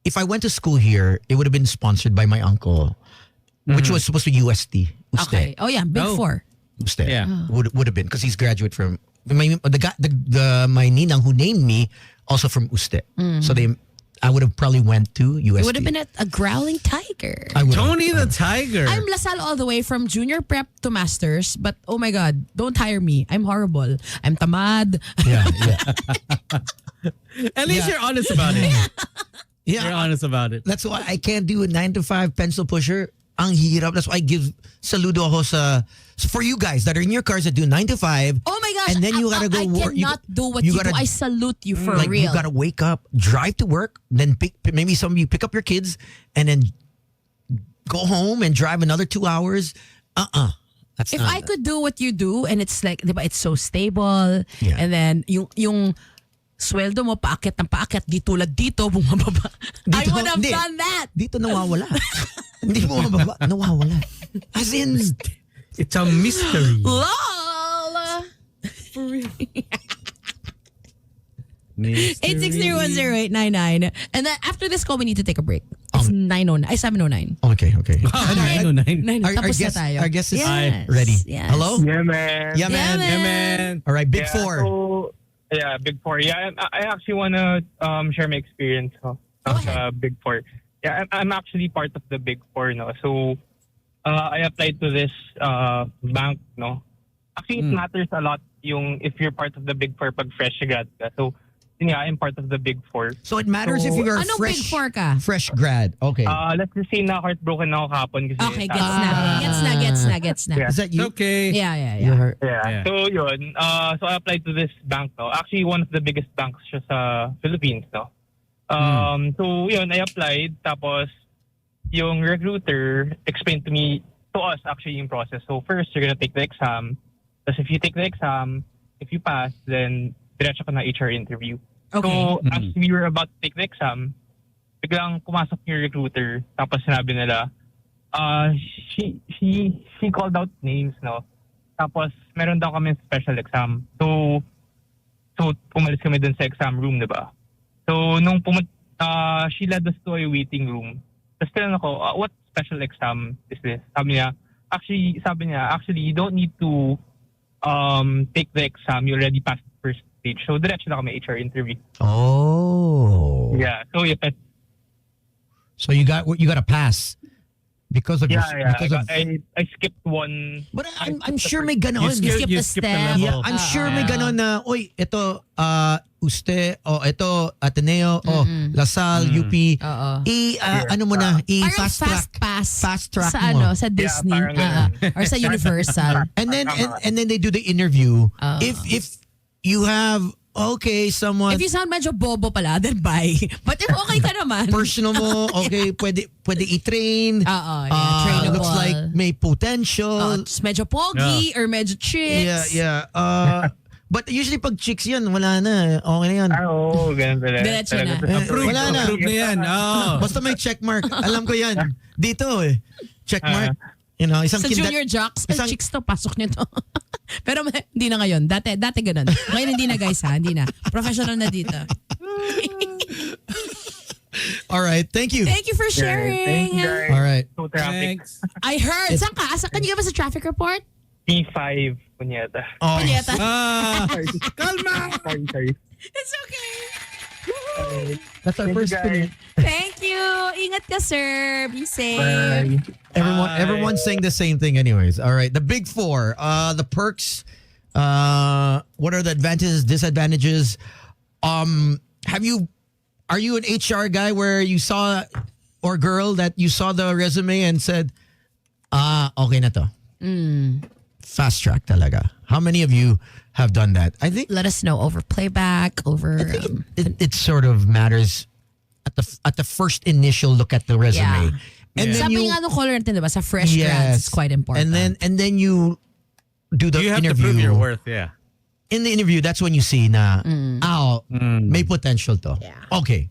if I went to school here, it would have been sponsored by my uncle, which was supposed to be UST. Okay. Oh yeah, Big Oh. Four. Uste. Yeah. Would have been because he's graduate from my my ninang who named me also from Uste. So I would have probably went to UST. It would have been a growling tiger. I would have. Tony the Tiger. I'm Lasal all the way from junior prep to masters, but oh my God, don't hire me. I'm horrible. I'm tamad. Yeah. At least you're honest about it. You're Yeah. honest about it. That's why I can't do a 9 to 5 pencil pusher. Ang hirap. That's why I give saludo ako so for you guys that are in your cars that do 9 to 5. Oh my gosh. And then you gotta go I work. cannot do what you do. gotta- I salute you for like real. you gotta wake up, drive to work, then maybe some of you pick up your kids and then go home and drive another 2 hours. That's If not, I could do what you do and it's like, di ba, it's so stable, Yeah. and then yung sweldo mo paakit ng paakit, di tulad dito, bumababa. I Dito, would have hindi. done that. dito nawawala. Hindi mo mababa, nawawala. As in, It's a mystery. LOL. 8601089. And then after this call, we need to take a break. It's 9:09. Ay, 7:09. okay. Wow, 909. Tapos na tayo. Our guest is Yes, ready. yes. Hello? Yeah, man. Yeah, man. Yeah, man. All right, Big Yeah, Four. So, yeah, Big Four. Yeah, I actually want to share my experience of Big Four. Yeah, I'm actually part of the Big Four, no. So, I applied to this bank, no. Actually, it matters a lot yung if you're part of the Big Four pag fresh grad ka. So, yeah, I'm part of the Big Four. So it matters if you're a Anong fresh, Big Four ka? fresh grad. Okay. Let's just say na heartbroken ako kahapon kasi Okay, gets na. Yeah. Is that you? Okay. Yeah. You're- Yeah. So yun, so I applied to this bank, no. Actually, one of the biggest banks siya sa Philippines, no. So yun, I applied, tapos yung recruiter explained to us actually yung process. So first, you're gonna take the exam. Tapos if you take the exam, if you pass, then diretso ka na HR interview. Okay. So as we were about to take the exam, biglang pumasok yung recruiter, tapos sinabi nila, she called out names, no? Tapos, meron daw kami special exam. So umalis kami dun sa exam room, di ba? So, nung she led us to a waiting room. Tapos tinanong ako, what special exam is this? Sabi niya, actually, you don't need to take the exam. You already passed the first stage. So, diretso na kami HR interview. Oh. Yeah. So, yeah. So you got a pass. Because of Yeah, your, yeah. because of, I skipped one. but I'm sure may ganon. You skip the skip step. level. Yeah, I'm sure may ganon na, oy, ito, Uste, ito, Ateneo, Lasal, UP. Oo. Ano mo na, Parang fast track. fast track sa mo. sa Disney parang ganun. or sa Universal. And then they do the interview. If you have, okay, someone, If you sound medyo bobo pala, then bye. But if okay ka naman. personal mo, okay, pwede i-train. Oo, yeah, trainable. Looks like may potential. Just medyo pogi or medyo chicks. Yeah. But usually pag chicks yan, wala na. Okay na yan. Oo, ganun talaga. Diretso na. Wala na. Approve na yan. Oh. Basta may check mark. Alam ko yan. Dito check mark. You know, isang Sa junior jocks, chicks to, pasok nyo to. Pero hindi na ngayon. Dati ganun. Ngayon hindi na guys ha, hindi na. Professional na dito. All right, thank you. Thank you for sharing. Thank you, guys. All right. So traffic. Thanks. I heard. Saan ka? Can you give us a traffic report? P5, punyeta. Oh. Julieta. Kalma! Sorry. It's okay. That's our first guys. Thank you. Ingat ka, sir. Be safe. Bye. Everyone's saying the same thing anyways. All right, the big four, the perks, what are the advantages, disadvantages? Are you an HR guy where you saw, or girl that you saw the resume and said, okay na to. Fast track talaga. How many of you have done that? I think Let us know over playback, over... it sort of matters at the first initial look at the resume. Yeah. And then Sabi nga nung caller natin, diba? Sa fresh grads, it's quite important. And then you do the You have interview. to prove your worth, yeah. In the interview, that's when you see na, may potential to. Yeah. Okay.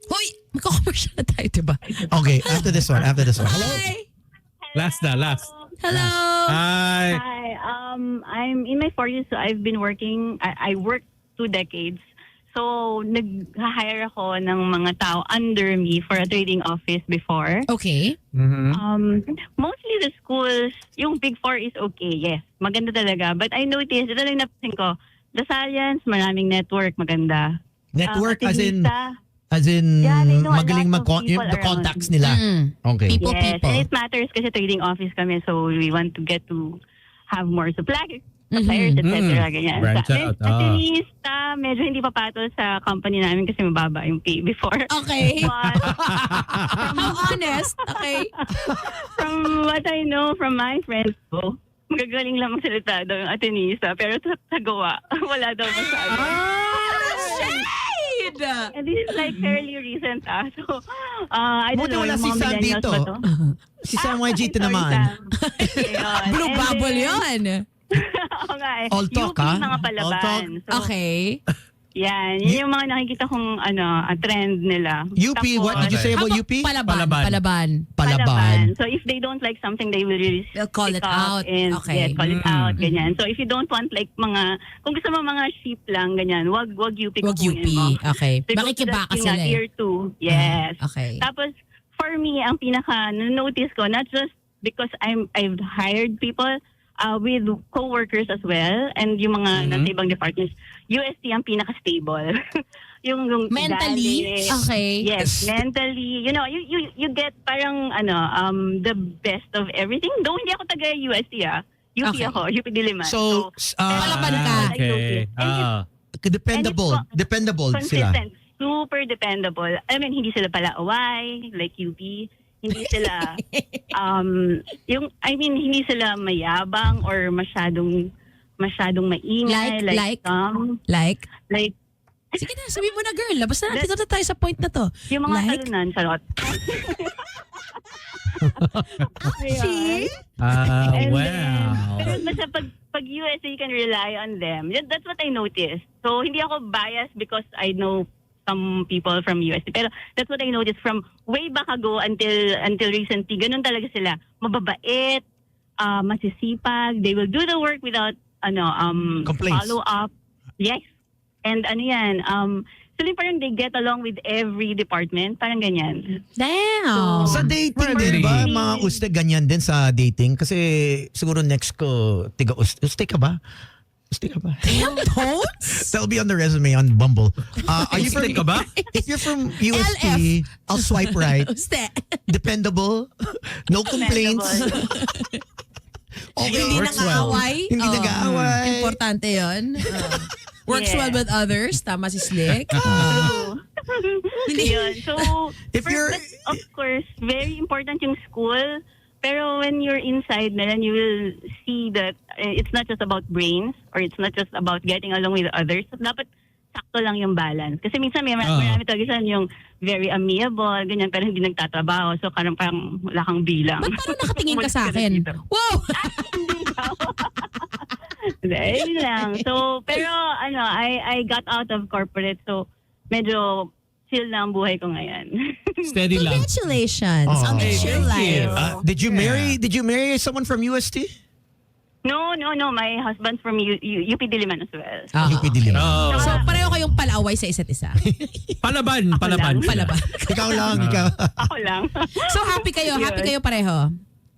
Hoy! Magka-commercial na tayo, diba? Okay, after this one. Hello? Hi! Last. Hello! Hi. Hi, I'm in my 40s, so I've been working. I worked 2 decades. So, nag-hire ako ng mga tao under me for a trading office before. Okay. Mostly the schools, yung Big Four is okay, yes. Maganda talaga. But I noticed, ito lang napansin ko, the science, maraming network, maganda. Network as in Yeah, they know a magaling lot of people the around. contacts nila. Okay. People. And it matters kasi trading office kami, so we want to get to have more suppliers, etc. Ganyan. Branch out. At least, medyo hindi papatol sa company namin kasi mababa yung pay before. Okay. But How honest? Okay. from what I know from my friends ko, magagaling lang magsalita daw yung atenista, pero sa gawa, wala daw masyado. Shade! And this is like fairly recent. So, I don't Buti know, wala yung si mga Sam millennials dito. ba to? Si Sam YGT Sorry, naman. Sam. Ayun. Blue And bubble then- yun. Oo nga eh. All talk, UP, ha? mga All palaban. talk. So, Okay. yan. Yun yung mga nakikita kong trend nila. UP, what did you say How about about UP? Palaban. Palaban. So if they don't like something, they will really They'll call speak it up out. And, Okay. call it out, ganyan. So if you don't want like kung gusto mo mga sheep lang, ganyan, wag UP Wag UP. kukunin mo. Okay. So, go to Makikibaka that, sila eh. Tier 2. Yes. Okay. Tapos, for me, ang pinaka-notice ko, not just because I've hired people with co-workers as well, and yung mga nasa ibang departments, UST ang pinaka-stable. yung Mentally? ugali. Okay. Yes, mentally. You know, you get parang, the best of everything. Though hindi ako taga UST, UP Okay. ako, UP Diliman. So, Palaban ka. Okay. Dependable sila. consistent, super dependable. I mean, hindi sila pala away, like UP. Hindi sila, hindi sila mayabang or masyadong maingay. Like? Like, Sige na, sabi mo na girl. Basta natin na tayo sa point na to. yung mga Like? talunan, charot. See? And Wow. then, pero basta pag USA, you can rely on them. That's what I noticed. So, hindi ako biased because I know some people from USA. Pero that's what I noticed from way back ago until recently. Ganun talaga sila. Mababait, masisipag. They will do the work without Complaints. follow up. Yes. And so parang they get along with every department. Parang ganyan. Damn. Sa dating Really? din ba, mga uste ganyan din sa dating? Kasi siguro next ko, tiga uste ka ba? Gusto ka ba? Damn tones? That'll be on the resume on Bumble. Are you Gusto ka ba? If you're from UST, I'll swipe right. Uste. Dependable. No complaints. Okay. Hindi Works well. nang-aaway. Hindi nag-aaway. Importante yun. Works Yeah. well with others. Tama si Slick. Yun. So, If you're- but of course, very important yung school. Pero when you're inside na then you will see that it's not just about brains or it's not just about getting along with others. So, dapat sakto lang yung balance. Kasi minsan marami talaga saan yung very amiable, ganyan, pero hindi nagtatrabaho. So, parang wala kang bilang. Ba't parang nakatingin ka sa Umalis na akin? dito. Wow! Hindi daw. Dahil lang. So, pero I got out of corporate. So, medyo chill na ang buhay ko ngayon. Steady lang. Congratulations on the Hey, chill thank you. life. Did you marry someone from UST? No. My husband's from UP Diliman as well. UP Diliman. Oh. So, pareho kayong palaaway sa isa't isa. Palaban. Palaban. Ikaw lang, ikaw. Ako lang. So, happy kayo. Happy kayo pareho.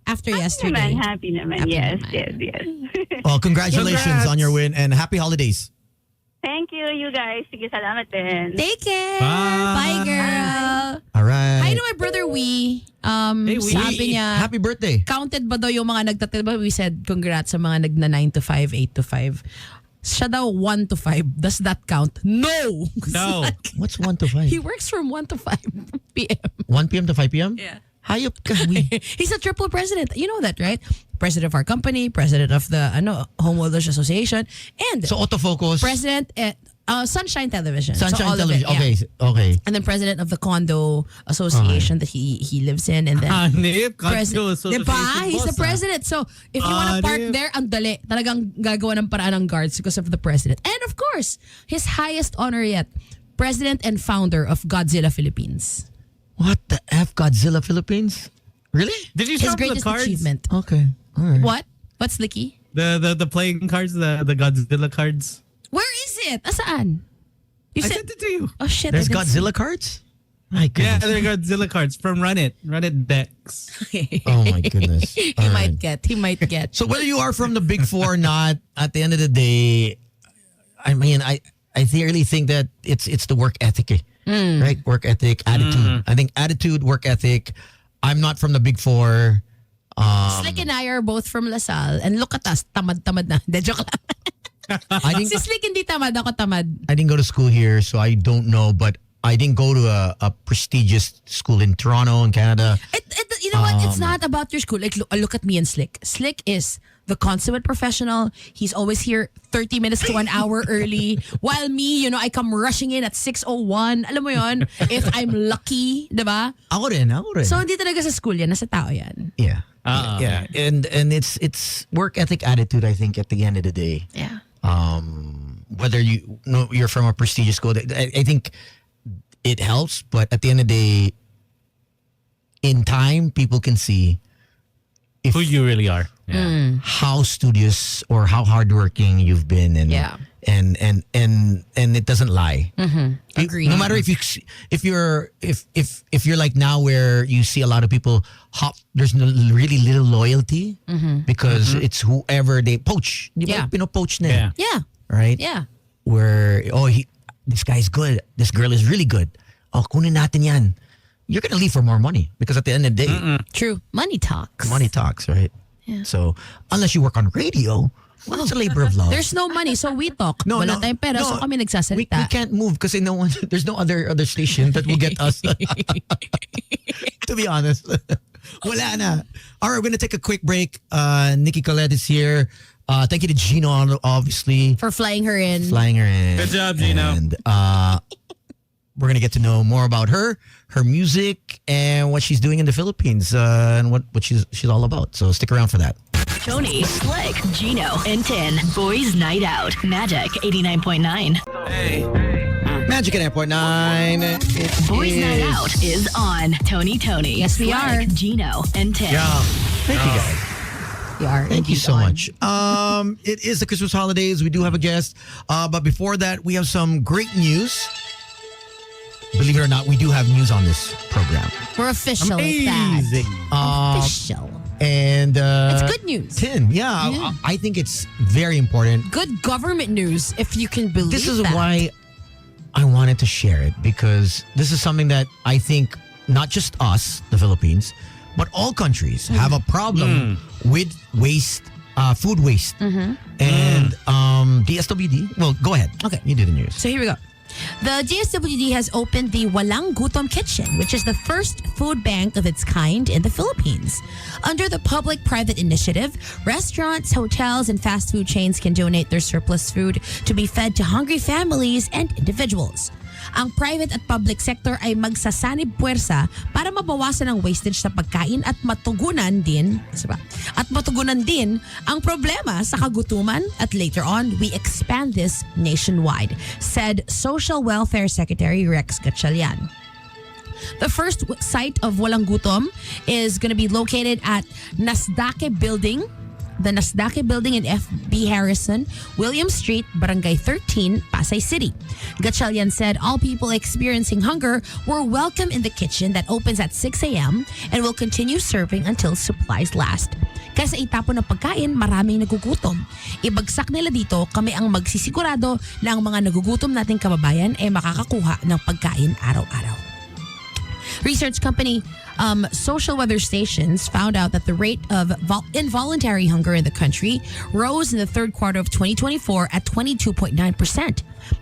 After yesterday. Happy naman. Happy Yes. naman. Well, congratulations Congrats. on your win and happy holidays. Thank you, you guys. Sige, salamat din. Take care. Bye. Bye, girl. All right. Hi to my brother Wee. Hey, Wee. Sabi niya, Happy birthday. counted ba daw yung mga nagtatrabaho? We said, congrats sa mga nagna 9 to 5, 8 to 5. Siya daw 1 to 5. Does that count? No! No. What's 1 to 5? He works from 1 to 5 p.m. 1 p.m. to 5 p.m.? Yeah. Hayop ka. We. He's a triple president. You know that, right? President of our company, president of the Homeowners Association, and So autofocus. president at Sunshine Television. Sunshine all of it, Television. yeah. Okay. And then president of the condo association that he lives in. And then Hanip. Diba? He's the president. So, if you want to park Hanip. there, ang dali. Talagang gagawa ng paraan ng guards because of the president. And of course, his highest honor yet, president and founder of Godzilla Philippines. What the F? Godzilla Philippines? Really? Did you His show the greatest cards? achievement. Okay. All right. What? What's Licky? The playing cards, the Godzilla cards. Where is it? Asaan? You I said, sent it to you. oh shit. There's I didn't see. Godzilla cards? My Yeah, goodness. they're Godzilla cards from Run It decks. Oh my goodness. He All might right. get. He might get. So whether you are from the big four or not, at the end of the day, I mean, I really think that it's the work ethic, right? Work ethic, attitude. I think attitude, work ethic. I'm not from the big four. Slick and I are both from LaSalle. And look at us. Tamad-tamad na. De, joke lang. I didn't, Si Slick hindi tamad. Ako tamad. I didn't go to school here, so I don't know. But I didn't go to a prestigious school in Toronto, in Canada. You know what? It's not about your school. Like, look at me and Slick. Slick is the consummate professional. He's always here 30 minutes to 1 hour early. While me, I come rushing in at 6:01. Alam mo yon? If I'm lucky, diba? Ako rin. So, hindi talaga sa school yan. Nasa tao yan. Yeah. Yeah. And it's work ethic, attitude, I think, at the end of the day. Yeah. Whether you're from a prestigious school, I think it helps, but at the end of the day, in time, people can see Who you really are. Mm. how studious or how hardworking you've been, and Yeah. and it doesn't lie. Agreed. No matter if you're like now where you see a lot of people there's really little loyalty because it's whoever they poach. Di ba? Yeah. Pinopoach na. Yeah. Yeah. Right? Yeah. Where this guy's good, this girl is really good. Oh, kunin natin yan. You're gonna leave for more money because at the end of the day, True. Money talks. money talks, right? Yeah. So unless you work on radio, well, it's a labor of love. There's no money, so we talk. Wala tayong pera, so kami we nagsasalita. can't move because there's no other station that will get us. To be honest, wala na. All right, we're gonna take a quick break. Nikki Colette is here. Thank you to Gino, obviously, For flying her in. flying her in. Good job, Gino. And we're gonna get to know more about her music, and what she's doing in the Philippines, and what she's all about. So stick around for that. Tony, Slick, Gino, and Tin. Boys Night Out. Magic 89.9. Magic at 9.9. Boys Night Out is on. Tony. Yes, we Slick, are. Gino, and Tin. Yeah. Thank you guys. We are. Thank you indeed so on. much. It is the Christmas holidays. We do have a guest. But before that, we have some great news. Believe it or not, we do have news on this program. We're official. Amazing. Official. And It's good news. tin, I think it's very important. Good government news, if you can believe This is that. why I wanted to share it, because this is something that I think not just us, the Philippines, but all countries have a problem with waste, food waste. And DSWD, well, go ahead. Okay. You do the news. So here we go. The DSWD has opened the Walang Gutom Kitchen, which is the first food bank of its kind in the Philippines. Under the public-private initiative, restaurants, hotels, and fast food chains can donate their surplus food to be fed to hungry families and individuals. Ang private at public sector ay magsasanib puwersa para mabawasan ang wastage sa pagkain at matugunan din ang problema sa kagutuman, at later on we expand this nationwide, said Social Welfare Secretary Rex Gatchalian. The first site of Walang Gutom is going to be located at Nasdake Building, the Nasdake Building in F.B. Harrison, William Street, Barangay 13, Pasay City. Gatchalian said all people experiencing hunger were welcome in the kitchen that opens at 6 a.m. and will continue serving until supplies last. Kasi itapon ng pagkain, maraming nagugutom. Ibagsak nila dito, kami ang magsisigurado na ang mga nagugutom nating kababayan ay makakakuha ng pagkain araw-araw. Research company Social Weather Stations found out that the rate of involuntary hunger in the country rose in the third quarter of 2024 at 22.9%.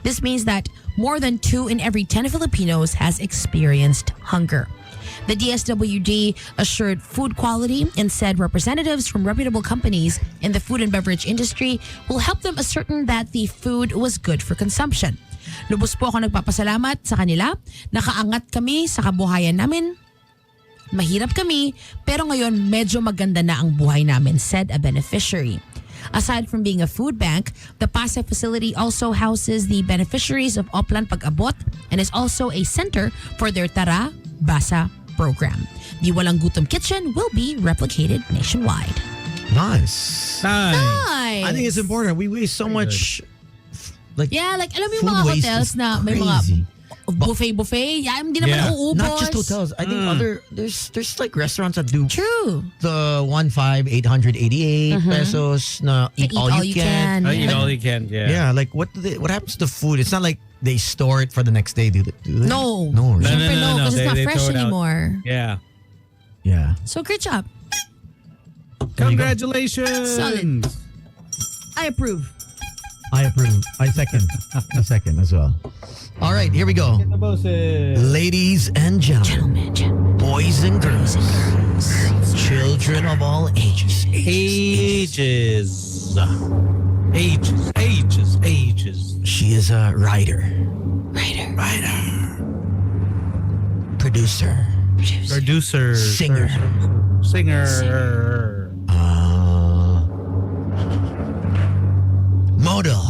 This means that more than 2 in every 10 Filipinos has experienced hunger. The DSWD assured food quality and said representatives from reputable companies in the food and beverage industry will help them ascertain that the food was good for consumption. Lubos po ako nagpapasalamat sa kanila. Nakaangat kami sa kabuhayan namin. Mahirap kami, pero ngayon medyo maganda na ang buhay namin, said a beneficiary. Aside from being a food bank, the Pasay facility also houses the beneficiaries of Oplan Pag-abot and is also a center for their Tara Basa program. The Walang Gutom Kitchen will be replicated nationwide. Nice. Nice. I think it's important. We waste so much. Like alam mo yung food mga waste hotels is na may crazy. mga buffet. Hindi naman uubos. Not just hotels. I think there's like restaurants that do True. the 888 pesos na eat all you can. Eat all you can, yeah. Yeah, like what happens to the food? It's not like they store it for the next day, do they? No. No, right? Siyempre no, because it's not They fresh throw it out. anymore. Yeah. Yeah. So great job. Congratulations. Solid. I approve. I approve. I second. I second as well. All right, here we go. Ladies and gentlemen, boys and girls, children of all ages. Ages. She is a writer. Producer. Singer. Model.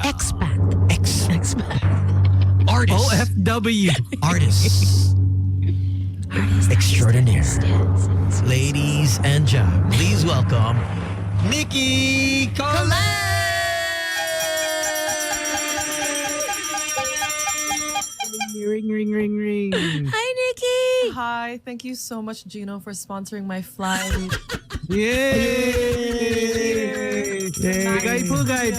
Expat. Artist. OFW. Artist. Extraordinaire. Ladies and gentlemen, please welcome Niki Colet. Ring. Hi, Nikki. Hi, thank you so much, Gino, for sponsoring my flight. Yay! Bigay pugay.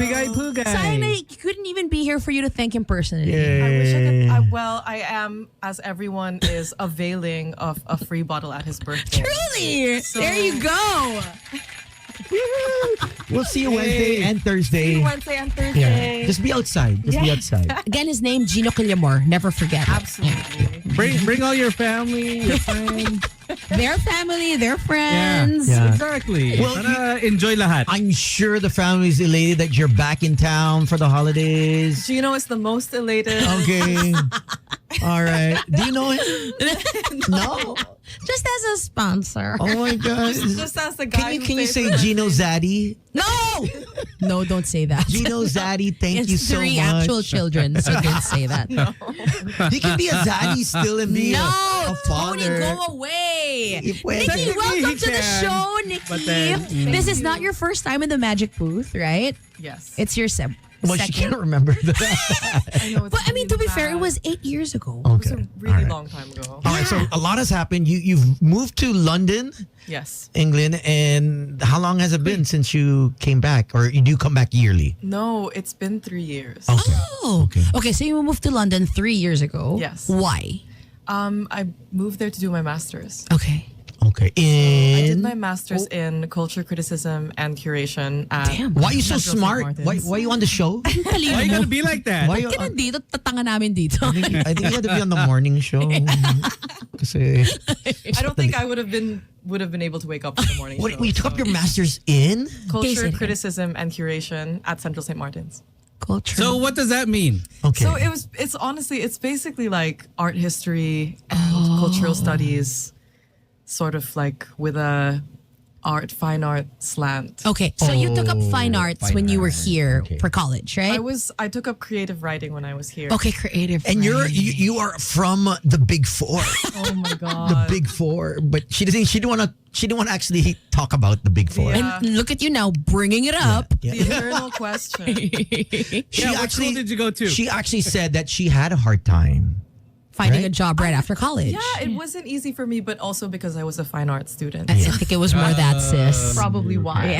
Sayang na he couldn't even be here for you to thank him personally. I wish I could. I am, as everyone is, availing of a free bottle at his birthday. Truly. So- There you go. We'll see you Wednesday and Thursday. Wednesday and Thursday. Yeah. Just be outside. Be outside. Again, his name, Gino Colet. Never forget. Absolutely. Bring all your family, your friends. Their family, their friends. Yeah. Exactly. Well, Para enjoy lahat. I'm sure the family's elated that you're back in town for the holidays. Gino is the most elated. Okay. All right. Do you know him? No. Just as a sponsor. Oh my God. Just as the guy. Can you say Gino Zaddy? No! No, don't say that. Gino Zaddy, thank it's you so much. three actual children, so don't say that. No. He can be a Zaddy still and be No, a father. Tony, go away. If- Nikki, Technically, welcome he to the can, show, Nikki. but then- This is not your first time in the magic booth, right? Yes. It's your Well, she can't remember that. I know. But I mean, to be fair, it was 8 years ago. It was Okay. a really long time ago. All right, so a lot has happened. You've moved to London, Yes. England, and how long has it been since you came back, or you do come back yearly? No, it's been 3 years. Okay. Oh, okay. So you moved to London 3 years ago. Yes. Why? I moved there to do my master's. Okay. Okay. I did my master's in culture criticism and curation. At Why are you so Central St. smart? Martin's. Why are you on the show? Why you gotta be like that? Why Ba't ka nandito? Tatanga namin dito. I think you had to be on the morning show. Kasi, I don't think I would have been able to wake up in the morning. what, show, you took up so. your master's in? Culture, Okay. criticism, and curation at Central St. Martin's. Culture. So what does that mean? Okay. So it's basically like art history and cultural studies, sort of like with a fine art slant. Okay, so you took up fine arts fine when you were art. here Okay. for college, right? I took up creative writing when I was here. Okay, creative. and writing. you are from the Big Four. Oh my The god. Big Four, but she didn't want to actually talk about the Big Four. Yeah. And look at you now bringing it up. The eternal question. She What school did you go to? She actually said that she had a hard time. Finding Right? a job right after college. Yeah, it wasn't easy for me, but also because I was a fine art student. I think it was more that, sis. Probably why.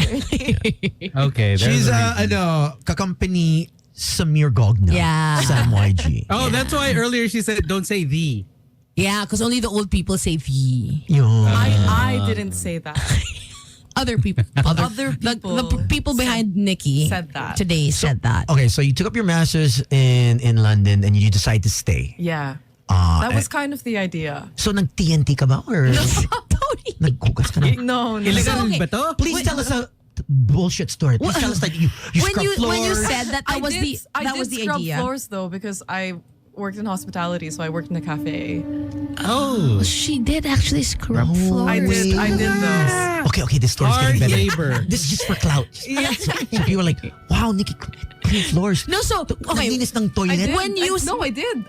Okay, there's She's a reason. kakampani Samir Gogna. Yeah. Sam YG. Oh, that's why earlier she said don't say the. Yeah, because only the old people say V. Yun. I didn't say that. Other people. Other The people people behind Nikki said that. today said that. Okay, so you took up your master's in London and you decided to stay. Yeah. Uh, That was kind of the idea. So nag-TNT ka ba? Or naghugas ka na? No, no. Illegal okay. ba to? Please tell us a bullshit story. Please tell us that you scrub floors. when you said that I was did, that was the scrub idea. floors though because I worked in hospitality, so I worked in a cafe. Oh, She did actually scrub No floors. I did those. Okay, this story's hard getting better. labor. This is just for clout. So people are like, wow, Nikki, clean floors. No, so okay. Naglinis ng I toilet. did. When you-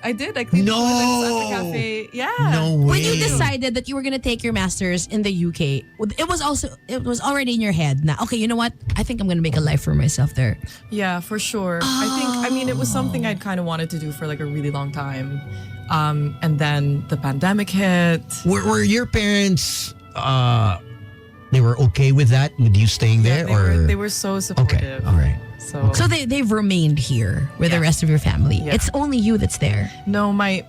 I did. I cleaned No. the toilets at the cafe. Yeah. No way. When you decided that you were gonna take your masters in the UK, it was already in your head. Now, okay, you know what? I think I'm gonna make a life for myself there. Yeah, for sure. I mean, it was something I'd kind of wanted to do for like a really long time. And then the pandemic hit. Were your parents, they were okay with that, with you staying there? They were so supportive. Okay, all right. So they've remained here with the rest of your family. Yeah. It's only you that's there. No, my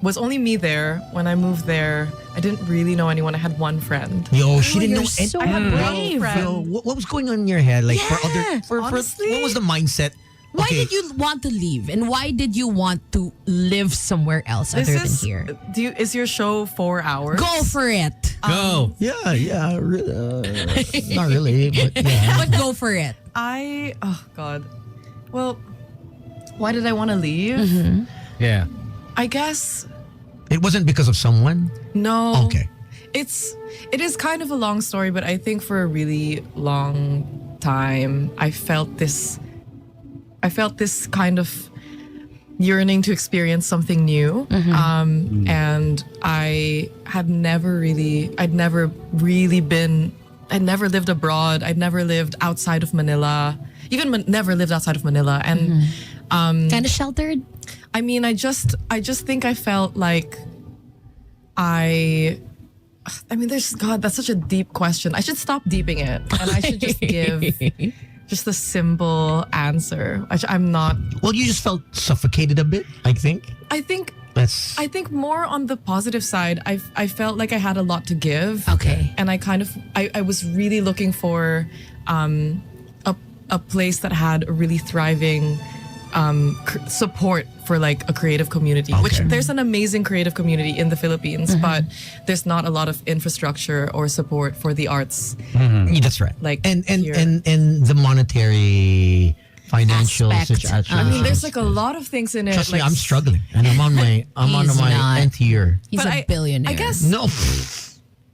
was only me there. When I moved there, I didn't really know anyone. I had one friend. Yo, she didn't you're know. so I had one brave. friend. Yo, what was going on in your head? Like for Yeah, other, honestly. what was the mindset? Why Okay, did you want to leave, and why did you want to live somewhere else This other is than here? Is your show 4 hours? Go for it. go. Yeah, not really, but yeah. But go for it. Oh God. Well, why did I want to leave? Yeah. I guess It wasn't because of someone. no. Okay. It is kind of a long story, but I think for a really long time I felt this kind of yearning to experience something new. And I'd never lived abroad. I'd never lived outside of Manila. Never lived outside of Manila. And Kind of sheltered. I mean, I just think I felt like that's such a deep question. I should stop deeping it and I should just give just a simple answer. I'm not. Well, you just felt suffocated a bit, I think. I think That's more on the positive side. I felt like I had a lot to give. Okay. And I was really looking for a place that had a really thriving support for like a creative community, which Okay. there's an amazing creative community in the Philippines, but there's not a lot of infrastructure or support for the arts. Yeah, that's right. Like and here. the monetary financial Aspect. situation. I mean, there's like a lot of things in it. Trust me, like, I'm struggling, and I'm on my He's my not. nth year. He's But a billionaire. I guess No,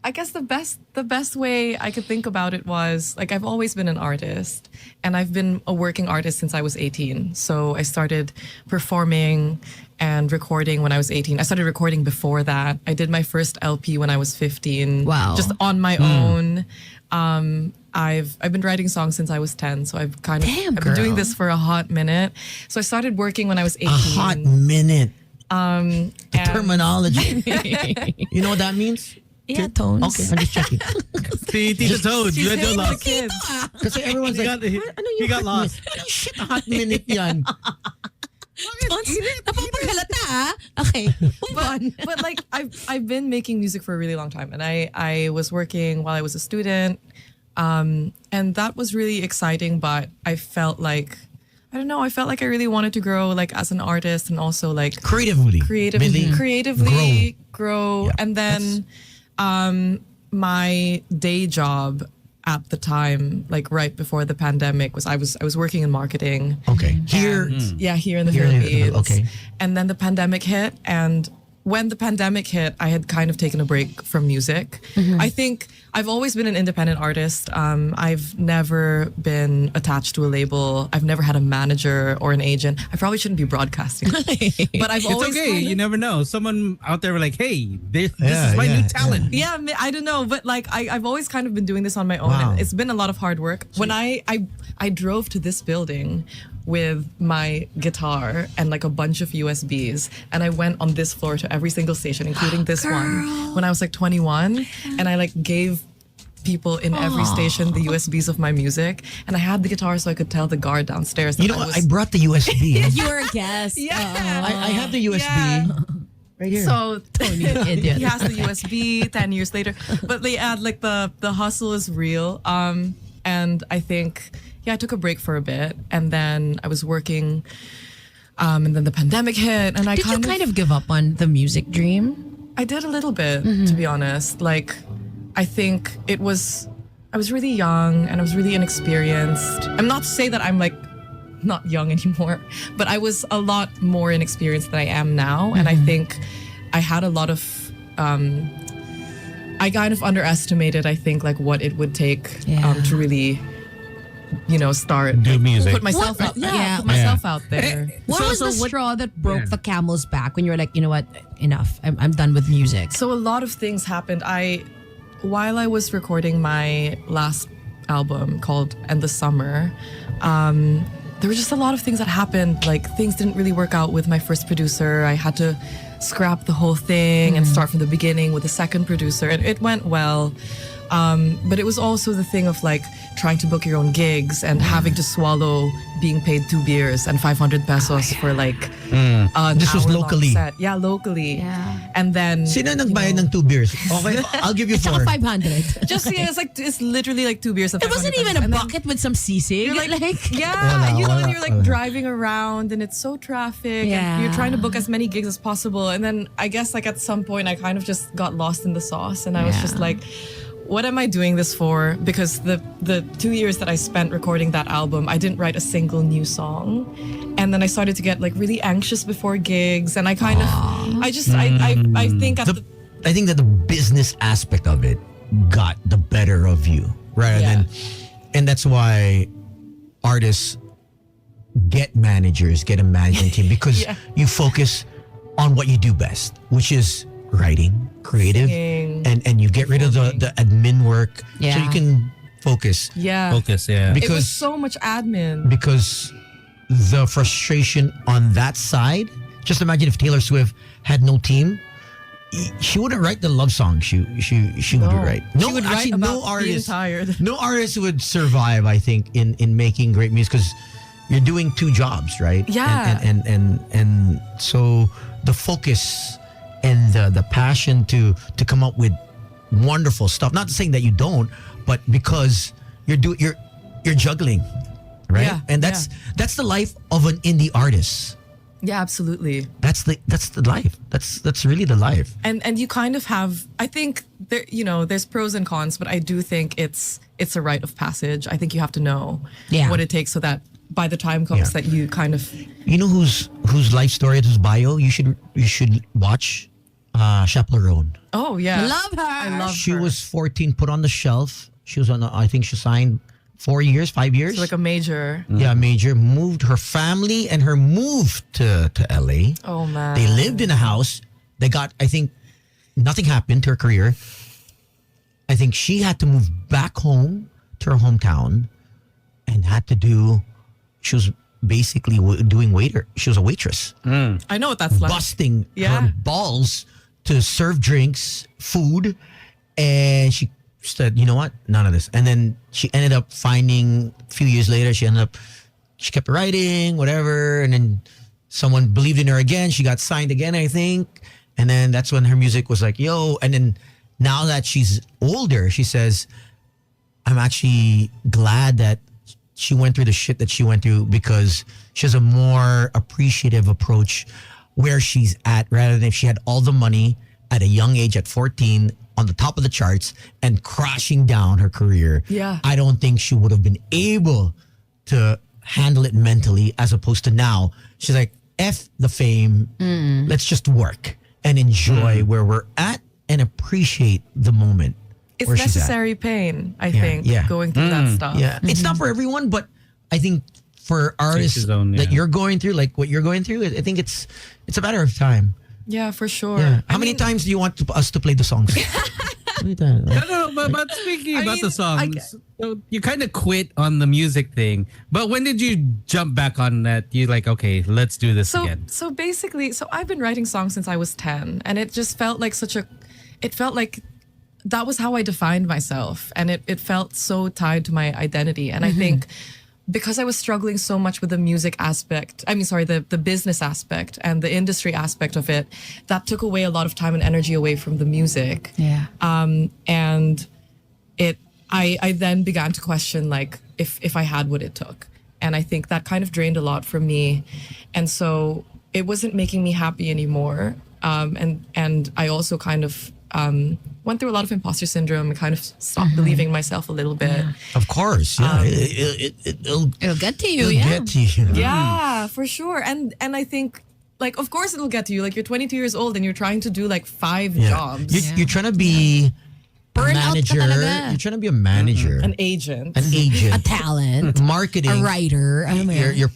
I guess the best way I could think about it was like I've always been an artist, and I've been a working artist since I was 18. So I started performing and recording when I was 18. I started recording before that. I did my first LP when I was 15. Wow. Just on my own. I've been writing songs since I was 10, so I've kind of I've been doing this for a hot minute. So I started working when I was 18. A hot minute. The terminology. You know what that means? Yeah, tones. Okay, I'm just checking. See, Tita Toads, you had no loss. Kasi everyone's like, He got lost. Shit, a hot minute yan. Tones? Napapaghalata ah. Okay, move on. But like I've been making music for a really long time, and I was working while I was a student, and that was really exciting. But I felt like I don't know. I felt like I really wanted to grow like as an artist, and also like creatively grow. Yeah, and then my day job at the time, like right before the pandemic, was I was working in marketing. Okay. Here in the Philippines. Okay. And then the pandemic hit, and when the pandemic hit, I had kind of taken a break from music. I think I've always been an independent artist. I've never been attached to a label. I've never had a manager or an agent. I probably shouldn't be broadcasting. But I've always... It's okay. You never know. Someone out there were like, hey, this is my new talent. Yeah, I don't know. But like, I've always kind of been doing this on my own. Wow. And it's been a lot of hard work. When I drove to this building with my guitar and like a bunch of USBs, and I went on this floor to every single station, including this one, when I was like 21, and I like gave people in every station the USBs of my music, and I had the guitar so I could tell the guard downstairs that You know what? I brought the USB. You were a guest. Yeah. I have the USB. Yeah. Right here. So Tony, idiot. he has the USB 10 years later. But they add like the hustle is real. And I think I took a break for a bit, and then I was working, and then the pandemic hit, and I Did you kind of give up on the music dream? I did a little bit, to be honest. Like, I think I was really young and I was really inexperienced. I'm not to say that I'm like not young anymore, but I was a lot more inexperienced than I am now. And I think I had a lot of, I kind of underestimated, I think, like what it would take to really, start. Do music. Put myself out. Put myself out there. What was the straw that broke the camel's back when you were like, you know what, enough. I'm done with music. So a lot of things happened. While I was recording my last album called End the Summer, there were just a lot of things that happened. Like, things didn't really work out with my first producer. I had to scrap the whole thing and start from the beginning with a second producer. And it went well. But it was also the thing of like trying to book your own gigs and having to swallow being paid 2 beers and 500 pesos for like This was locally. set. Yeah, locally. Yeah. And then Sino nagbayad ng 2 beers? Okay, I'll give you 4. 500. just it's literally like 2 beers. And It wasn't 500 even pesos. a And then bucket with some sisig. You're like, Wala, and you're like driving around and it's so traffic and you're trying to book as many gigs as possible. And then I guess like at some point I kind of just got lost in the sauce, and I was just like, what am I doing this for? Because the 2 years that I spent recording that album, I didn't write a single new song. And then I started to get like really anxious before gigs, and I kind of, I think at I think that the business aspect of it got the better of you rather than, and that's why artists get managers, get a management team, because you focus on what you do best, which is writing, creative, singing, and you get rid of the admin work so you can focus. Focus, yeah. it was Because so much admin. because the frustration on that side, just imagine if Taylor Swift had no team, she wouldn't write the love song she would write. She would write about being tired. No artist would survive, I think, in making great music, because you're doing 2 jobs, right? Yeah. And so the focus and the passion to come up with wonderful stuff. Not saying that you don't, but because you're juggling, right? Yeah, And that's the life of an indie artist. Yeah, absolutely. That's the life. That's really the life. And you kind of have, I think there, there's pros and cons, but I do think it's a rite of passage. I think you have to know what it takes so that by the time comes that you kind of, You know whose life story, whose bio you should watch? Chaperone. Oh yeah, Love her. I love She her. was 14, put on the shelf. She was on, I think she signed 4 years, 5 years. It's like a major. Yeah, major. Moved her family and her moved to LA. Oh man, They lived in a house. They got, I think, nothing happened to her career. I think she had to move back home to her hometown and had to do, she was basically doing waiter. She was a waitress. I know what that's like. Busting Yeah. her balls to serve drinks, food. And she said, you know what? None of this. And then she ended up finding, a few years later, she kept writing, whatever. And then someone believed in her again. She got signed again, I think. And then that's when her music was like, yo. And then now that she's older, she says, I'm actually glad that she went through the shit that she went through because she has a more appreciative approach where she's at rather than if she had all the money at a young age at 14 on the top of the charts and crashing down her career. Yeah. I don't think she would have been able to handle it mentally as opposed to now. She's like, F the fame. Let's just work and enjoy where we're at and appreciate the moment. It's where she's at. necessary pain, I think, yeah. going through that stuff. Yeah, it's not for everyone, but I think for artists his own, that yeah. you're going through, like what you're going through, I think it's a matter of time. Yeah, for sure. Yeah. How I many mean, times do you want us to play the songs? How many times? No, but speaking I about mean, the songs, so you kind of quit on the music thing. But when did you jump back on that? You like, okay, let's do this again. So basically, I've been writing songs since I was 10, and it just felt like it felt like that was how I defined myself, and it felt so tied to my identity. And I think because I was struggling so much with the music aspect, the business aspect and the industry aspect of it, that took away a lot of time and energy away from the music. Yeah. And I then began to question like if I had what it took. And I think that kind of drained a lot from me. And so it wasn't making me happy anymore. And I also kind of went through a lot of imposter syndrome and kind of stopped believing in myself a little bit. Of course, yeah. It'll get to you, it'll yeah. get to you. Yeah, for sure. And I think, like, of course it'll get to you. Like, you're 22 years old and you're trying to do like 5 Yeah. jobs. You're trying to be a Burnout ka manager. talaga. You're trying to be a manager, An agent. an agent, A talent. marketing, A writer. Alam mo yan. your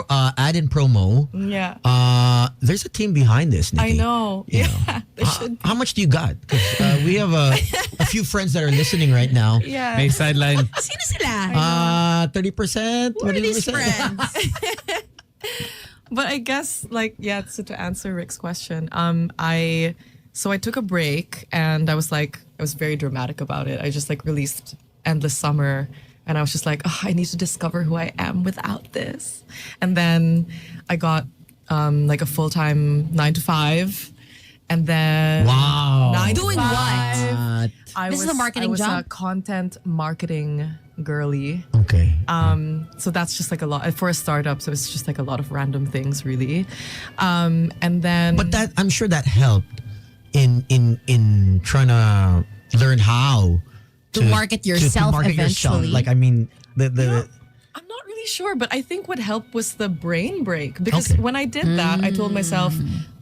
ad and promo. Yeah. There's a team behind this, Nikki. I know. You know. Yeah. There should be. How much do you got? 'Cause, we have a few friends that are listening right now. Yeah. May sideline. Sino sila? 30%, Who are these 20%. friends? But I guess, like, yeah, so to answer Rick's question, I took a break and I was very dramatic about it. I just like released Endless Summer and I was just like, I need to discover who I am without this. And then I got like a full-time 9 to 5. And then Wow. 9 to Doing 5. what? I This is a marketing I was job? a content marketing girly. Okay. So that's just like a lot for a startup. So it's just like a lot of random things, really. And then, But that I'm sure that helped in trying to learn how To market yourself eventually. Like I mean, the I'm not really sure, but I think what helped was the brain break. Because Okay. when I did that, I told myself,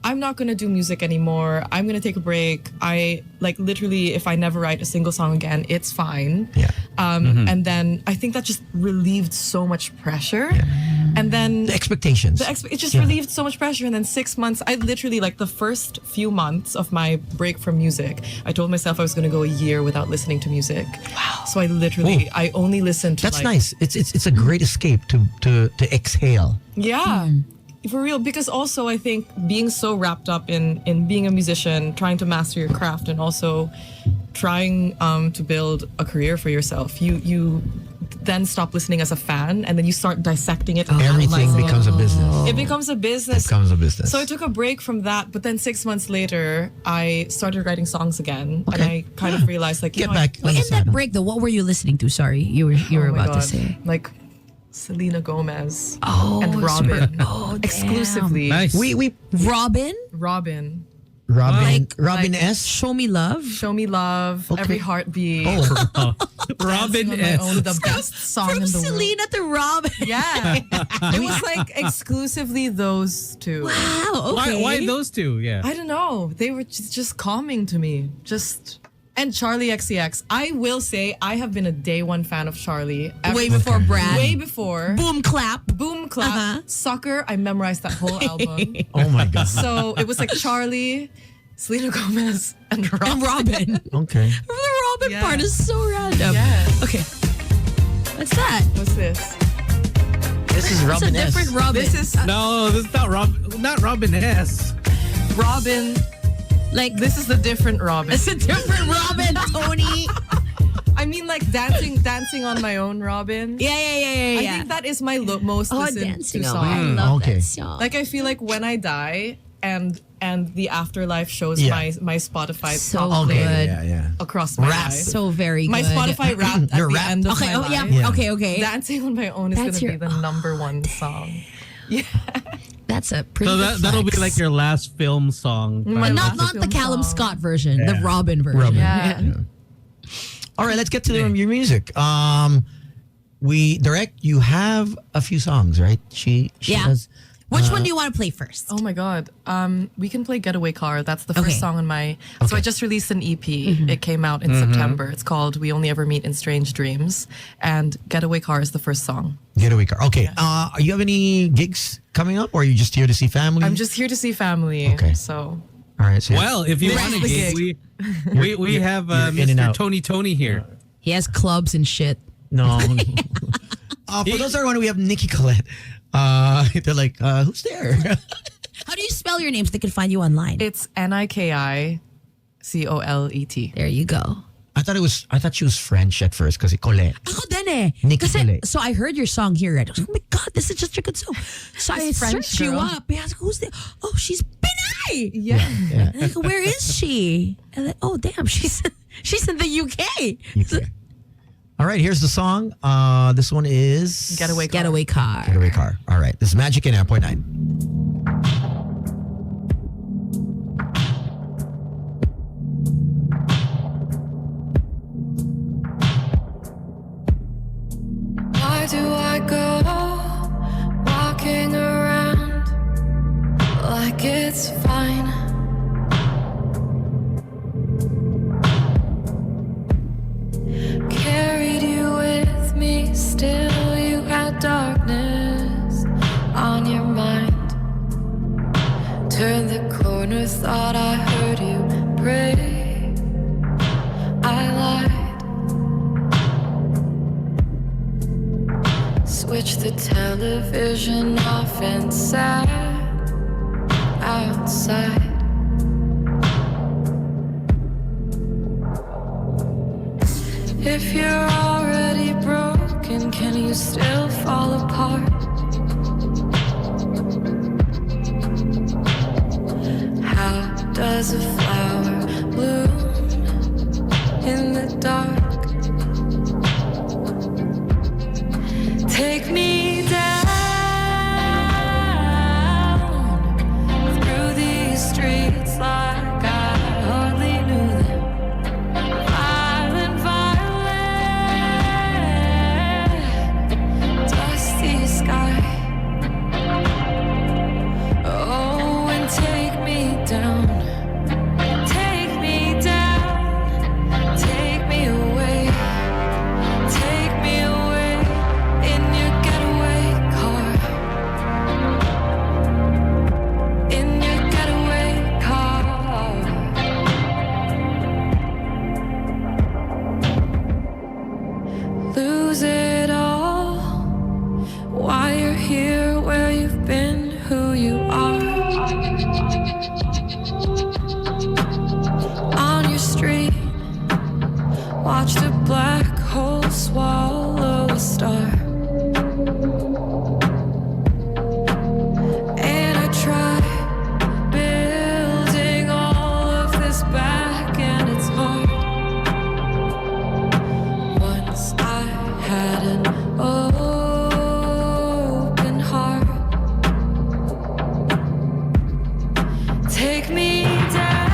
I'm not going to do music anymore. I'm going to take a break. I like literally, if I never write a single song again, it's fine. Yeah. And then I think that just relieved so much pressure. And then the expectations. it just relieved so much pressure. And then 6 months, I literally, like the first few months of my break from music, I told myself I was going to go a year without listening to music. Wow. So I literally, I only listened to That's like, nice. It's a great escape to exhale. Yeah. For real, because also I think being so wrapped up in being a musician, trying to master your craft, and also trying to build a career for yourself, you then stop listening as a fan, and then you start dissecting it. And Everything analyzing becomes a business. It becomes a business. It becomes a business. So I took a break from that, but then 6 months later, I started writing songs again, and I kind of realized, like, Get back. Wait, in that break though, what were you listening to? Sorry, you were oh my about to God. say. Like Selena Gomez Oh, and Robin, damn. exclusively. Nice. We Robin? Robin. Robin S. Show Me Love. Show Me Love, Okay. Every Heartbeat. Robin Dancing on My S. Own, the best song From in the world. Selena to Robin. Yeah. It was like exclusively those two. Wow. Okay. Why those two? Yeah. I don't know. They were just calming to me. And Charlie XCX. I will say I have been a day one fan of Charlie. Way before Brad. Way before. Boom clap. Boom Clap. Uh-huh. Soccer. I memorized that whole album. Oh my God. So it was like Charlie, Selena Gomez, and Robin. And Robin. Okay. The Robin Yeah. part is so random. Yes. Okay. What's that? What's this? This is It's a Robin S. different Robin. This is No, this is not Robin S. Robin. like This is the different Robin. it's a different Robin, Tony. I mean, like dancing on my own, Robin. Yeah. I think that is my most Oh, listened dancing to on song. I love okay. that song. Like I feel like when I die and the afterlife shows Yeah. my Spotify So top good. play Yeah. across my Rap. life. so very My good. Spotify Wrapped at Your the Wrapped. end of Okay. my Oh life. yeah. Yeah. Okay. Dancing on my own is That's gonna be your- the number one song. Yeah. That's a pretty. So good that'll be flex. like your last film song. My But last not the film Callum song. Scott version, the Robin version. Robin. Yeah. All right, let's get to your music. Direct, you have a few songs, right? She Yeah. does. Which one do you want to play first? Oh my God. We can play Getaway Car. That's the first Okay. song on my. So I just released an EP. It came out in September. It's called We Only Ever Meet in Strange Dreams. And Getaway Car is the first song. Getaway Car. Okay. You have any gigs coming up, or are you just here to see family? I'm just here to see family. Okay. So All right. So Well, if you This want is to the gig, gig. we have you're in and Mr. out. Tony here. He has clubs and shit. no. For those that are wondering, we have Niki Colet. They're like, who's there? How do you spell your name so they can find you online? it's Nikicolet. There you go. I thought she was French at first kasi Colet. Ako din eh. Niki Kasi, Colet. so I heard your song here. Right? I was like, oh my God, this is just a good song. So I This French searched you girl. up. I was like, who's there? Oh, she's Pinay. Yeah. Yeah. And I go, where is she? And then, oh, damn, she's in the UK. Okay. All right, here's the song. This one is Getaway Car. Getaway Car. Getaway Car. All right, this is Magic 89.9. Why do I go walking around like it's fine? Carried you with me, still you had darkness on your mind. Turned the corner, thought I heard you pray. I lied. Switched the television off and sat outside. If you're already broken, can you still fall apart? How does a flower bloom in the dark? Take me down through these streets like I hardly knew them. Violent, violet, dusty sky. Oh, and take me down. Take me down. Take me away. Take me away in your getaway car. In your getaway car. Lose it all. Why you're here, where you've been, who you are. On your street, watched a black hole swallow a star. And I try building all of this back, and it's hard. Once I had an open heart. Take me down.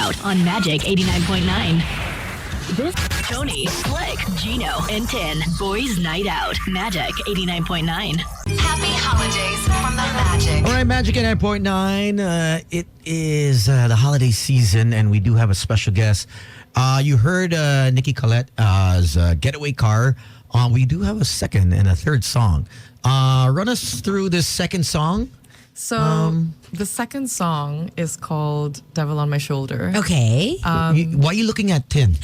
Out on Magic 89.9. This Tony, Slick, Gino, and Tin. Boys Night Out. Magic 89.9. Happy holidays from the Magic. All right, Magic 89.9. It is the holiday season, and we do have a special guest. You heard Niki Colette's Getaway Car. We do have a second and a third song. Run us through this second song. So the second song is called Devil on My Shoulder. Okay. Why are you looking at Tin?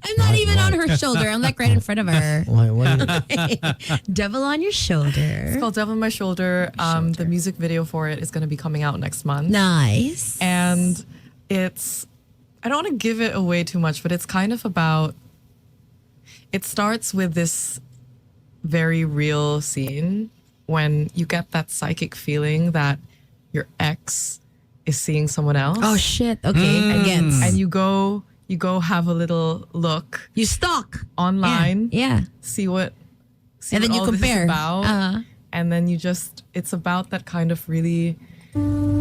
I'm not even on her shoulder. I'm like right in front of her. Why? Devil on your shoulder. It's called Devil on My Shoulder. The music video for it is going to be coming out next month. Nice. And it's, I don't want to give it away too much, but it's kind of about, it starts with this very real scene when you get that psychic feeling that your ex is seeing someone else. Oh shit. Okay. Again. And you go have a little look. You stalk online. Yeah. See what and then you all this is compare. about. And then it's about that kind of really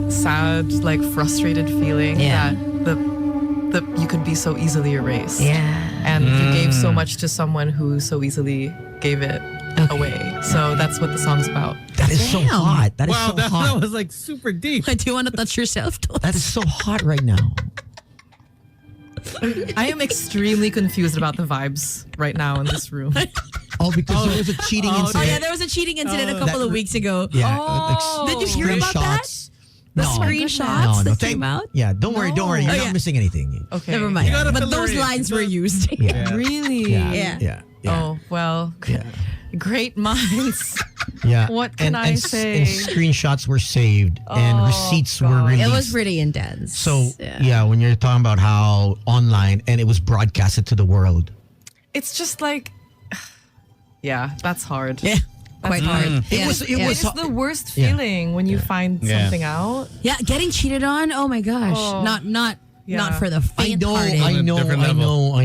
sad, like frustrated feeling that the you could be so easily erased. Yeah. And you gave so much to someone who so easily gave it away. So that's what the song's about. That is so hot. That is Wow, so hot. that was like super deep. Do you want to touch yourself? That is so hot right now. I am extremely confused about the vibes right now in this room. Oh, because there was a cheating incident. Oh yeah, there was a cheating incident a couple of weeks ago. Yeah. Did you hear about that? Screenshots. The No. screenshots that came out? Yeah, don't worry. You're Oh, not yeah. missing anything. Okay. Never mind. You gotta But fill those her in. lines were used. Yeah. Really? Yeah. Oh, well, great minds. Yeah. What can I say? And screenshots were saved and receipts were released. It was pretty intense. So, when you're talking about how online and it was broadcasted to the world. It's just like, yeah, that's hard. Yeah. Quite hard. It was It's the worst feeling when you find something out. Yeah, getting cheated on. Oh my gosh. Oh. Not for the I know, faint-hearted. I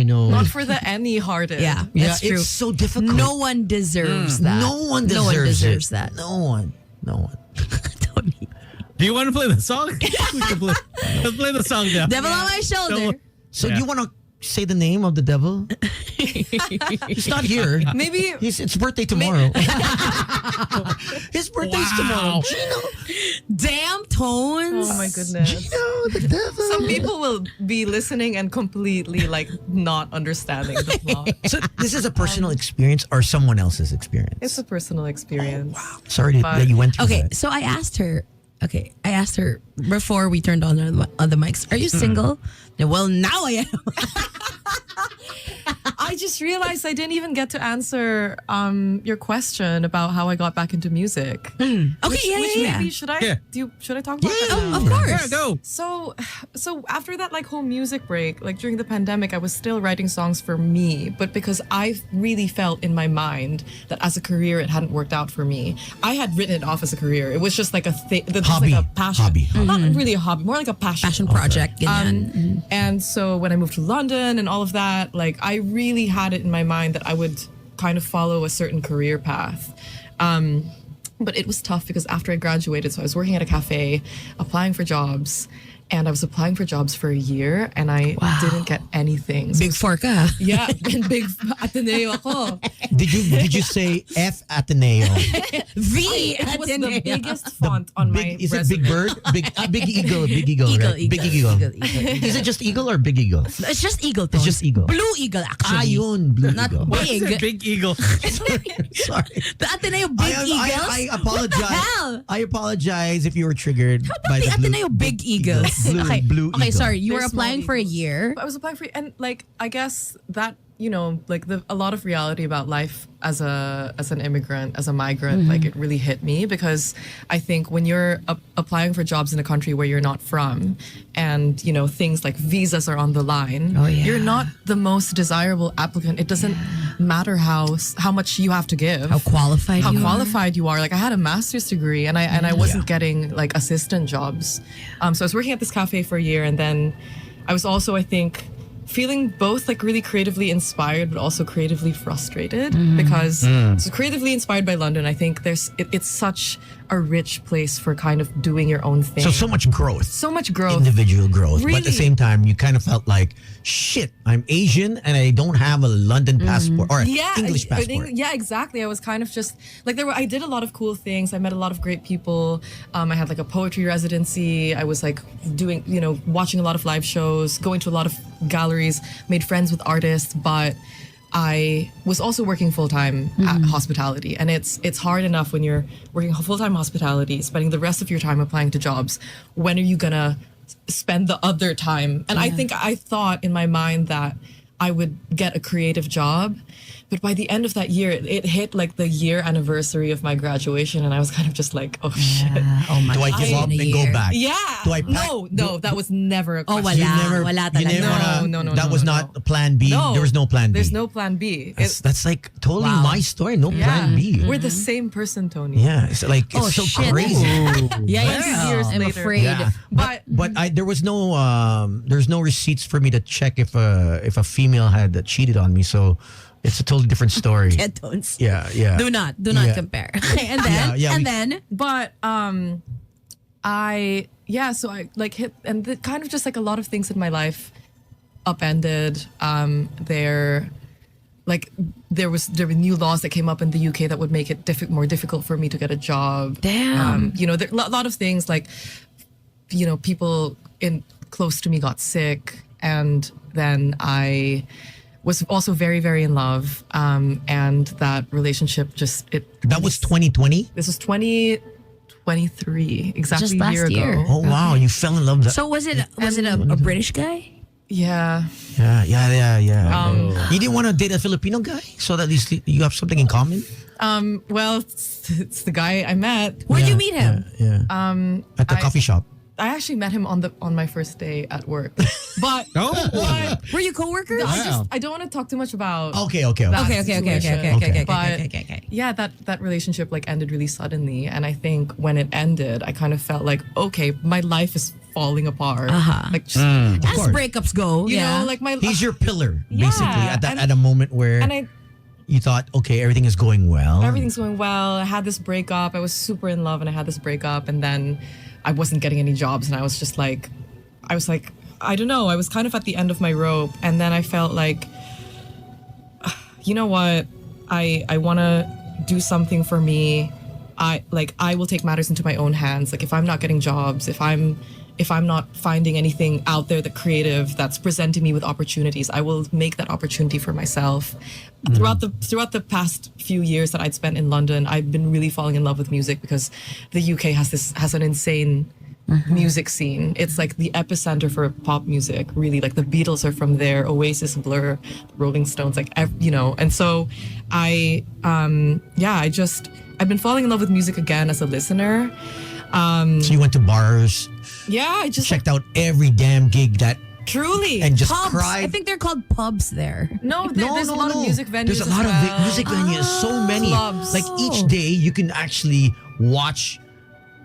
know. Not for the any-hearted. Yeah, Yeah, that's true. it's so difficult. No one deserves that. No one deserves that. No one. Do you want to play the song? We can play, let's play the song now. Devil on my shoulder. So do you want to say the name of the devil? He's not here. Maybe It's birthday tomorrow. His birthday's tomorrow. Gino. Damn tones. Oh my goodness. Gino, the devil. Some people will be listening and completely like not understanding the plot. So this is a personal experience or someone else's experience? It's a personal experience. Sorry that you went through Okay, that. so I asked her before we turned on the mics, are you single? Well, now I am. I just realized I didn't even get to answer your question about how I got back into music. Okay, Which yeah. maybe should I should I talk about that? Oh, of course. Yeah, go. So after that like whole music break, like during the pandemic, I was still writing songs for me, but because I really felt in my mind that as a career it hadn't worked out for me. I had written it off as a career. It was just like a Hobby. like a passion. Hobby. Not really a hobby, more like a passion project. ganyan. And so when I moved to London and all of that, like I really had it in my mind that I would kind of follow a certain career path. But it was tough because after I graduated, so I was working at a cafe, applying for jobs, and I was applying for jobs for a year and I didn't get anything. So Big forka. yeah, and big Ateneo ako. Did you say F Ateneo? V It was the Ateneo. biggest font on my Is it resume. Big Bird? Big Eagle, Big Eagle, right? Big Eagle. Is it just Eagle or Big Eagle? It's just eagle. It's just Eagle. Blue eagle, actually. Yun, Blue Not Eagle. What's a big. big eagle? Sorry. The Ateneo Big Eagles? I apologize. What the hell? I apologize if you were triggered How by about the the Ateneo Big Eagles? Blue Okay, Eagle. sorry. You They're were small applying for a year. I was applying for, and like I guess that like a lot of reality about life as an immigrant, as a migrant, like it really hit me because I think when you're applying for jobs in a country where you're not from, and things like visas are on the line, you're not the most desirable applicant. It doesn't matter how much you have to give, How qualified you are. Like I had a master's degree and I wasn't getting like assistant jobs. So I was working at this cafe for a year and then I was also, I think, feeling both like really creatively inspired but also creatively frustrated because so creatively inspired by London. I think it's such a rich place for kind of doing your own thing. So much growth. So much growth. Individual growth. But at the Really? same time, you kind of felt like, shit, I'm Asian and I don't have a London passport or English I passport. think, yeah, exactly. I was kind of just like I did a lot of cool things. I met a lot of great people. I had like a poetry residency. I was like doing, watching a lot of live shows, going to a lot of galleries, made friends with artists, but I was also working full-time at hospitality, and it's hard enough when you're working full-time hospitality, spending the rest of your time applying to jobs. When are you gonna spend the other time? And I thought in my mind that I would get a creative job, but by the end of that year, it hit like the year anniversary of my graduation, and I was kind of just like, oh shit. Oh my Do I give up and go back? Yeah. Do I No, that was never a Oh, question. wala talaga. No, That was not a plan B. No, There was no plan B. There's no plan B. That's like totally my story. No plan B. We're the same person, Tony. Yeah, it's like it's so shit. crazy. Years I'm later. afraid. Yeah, but there was there's no receipts for me to check if a female had cheated on me. So it's a totally different story. Yeah, don't. Yeah. Do not Yeah. compare. Okay, and then then But so I like hit, and kind of just like a lot of things in my life upended. There were new laws that came up in the UK that would make it more difficult for me to get a job. Damn. There a lot of things like, people close to me got sick, and then I was also very, very in love. And that relationship That was 2020? This was 2023, exactly Just a year last year. ago. Oh wow, you fell in love. So was it a British guy? Yeah. Yeah. You didn't want to date a Filipino guy so that at least you have something in common? Well, it's the guy I met. Where'd you meet him? Yeah. At the coffee shop. I actually met him on my first day at work. But Were you coworkers? I don't want to talk too much about. Okay. that Okay. situation. But yeah, that relationship like ended really suddenly, and I think when it ended, I kind of felt like, okay, my life is falling apart. Like just, As breakups go, you know, like my He's your pillar, Yeah, basically, at and- a moment where and you thought, okay, everything is going well. everything's going well. I had this breakup. I was super in love, and I had this breakup, and then I wasn't getting any jobs, and I was like, I don't know. I was kind of at the end of my rope, and then I felt like, you know what? I want to do something for me. I will take matters into my own hands. Like if I'm not getting jobs, if I'm not finding anything out there that creative that's presenting me with opportunities, I will make that opportunity for myself. Throughout the past few years that I'd spent in London, I've been really falling in love with music because the UK has an insane music scene. It's like the epicenter for pop music, really. Like the Beatles are from there, Oasis, Blur, Rolling Stones, and so I've been falling in love with music again as a listener. So you went to bars, I just checked out every damn gig that truly and just pubs. cried. I think they're called pubs there. There's a lot of music venues. There's a lot of music venues, so many. Clubs. Like each day, you can actually watch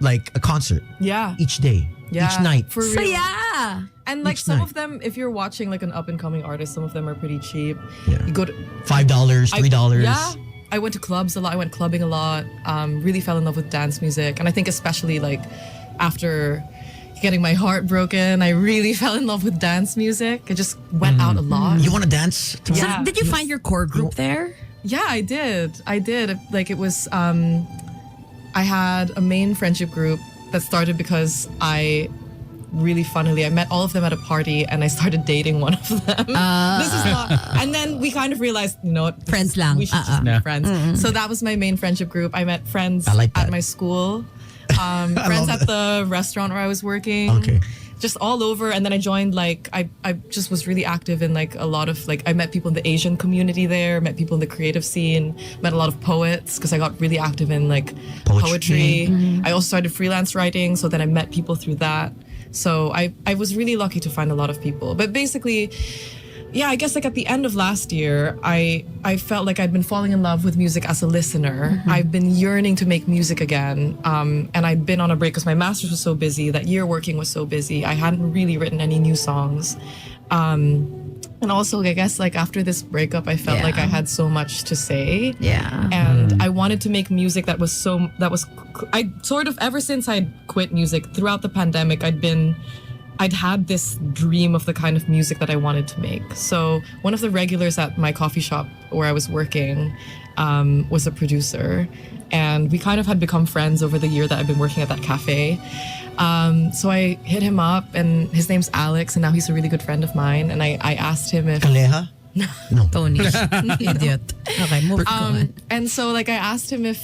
like a concert. Yeah. Each day. Yeah, Each night. for real. So yeah. And like Each some night. of them, if you're watching like an up and coming artist, some of them are pretty cheap. Yeah. You go to $5, $3. Yeah. I went to clubs a lot. I went clubbing a lot. Really fell in love with dance music, and I think especially like after getting my heart broken, I really fell in love with dance music. I just went out a lot. You want to dance? Yeah. So did you find your core group there? Yeah, I did. Like it was, I had a main friendship group that started because I met all of them at a party and I started dating one of them. This is not, and then we kind of realized, you know what? Friends lang. We should just be friends. So that was my main friendship group. I met friends I like that. at my school, friends at the restaurant where I was working. Okay. Just all over, and then I joined I just was really active in like a lot of I met people in the Asian community there, met people in the creative scene, met a lot of poets because I got really active in like poetry. I also started freelance writing, so then I met people through that. So I was really lucky to find a lot of people. But basically, yeah, I guess like at the end of last year, I felt like I'd been falling in love with music as a listener. I've been yearning to make music again. And I'd been on a break because my master's was so busy. That year working was so busy. I hadn't really written any new songs. And also, I guess like after this breakup, I felt like I had so much to say. Yeah. And I wanted to make music that was I sort of, ever since I'd quit music throughout the pandemic, I'd had this dream of the kind of music that I wanted to make. So one of the regulars at my coffee shop where I was working was a producer. And we kind of had become friends over the year that I've been working at that cafe. So I hit him up, and his name's Alex, and now he's a really good friend of mine. And I asked him if... Kaleha? No. Tony. Idiot. Okay, move on. And so like I asked him if,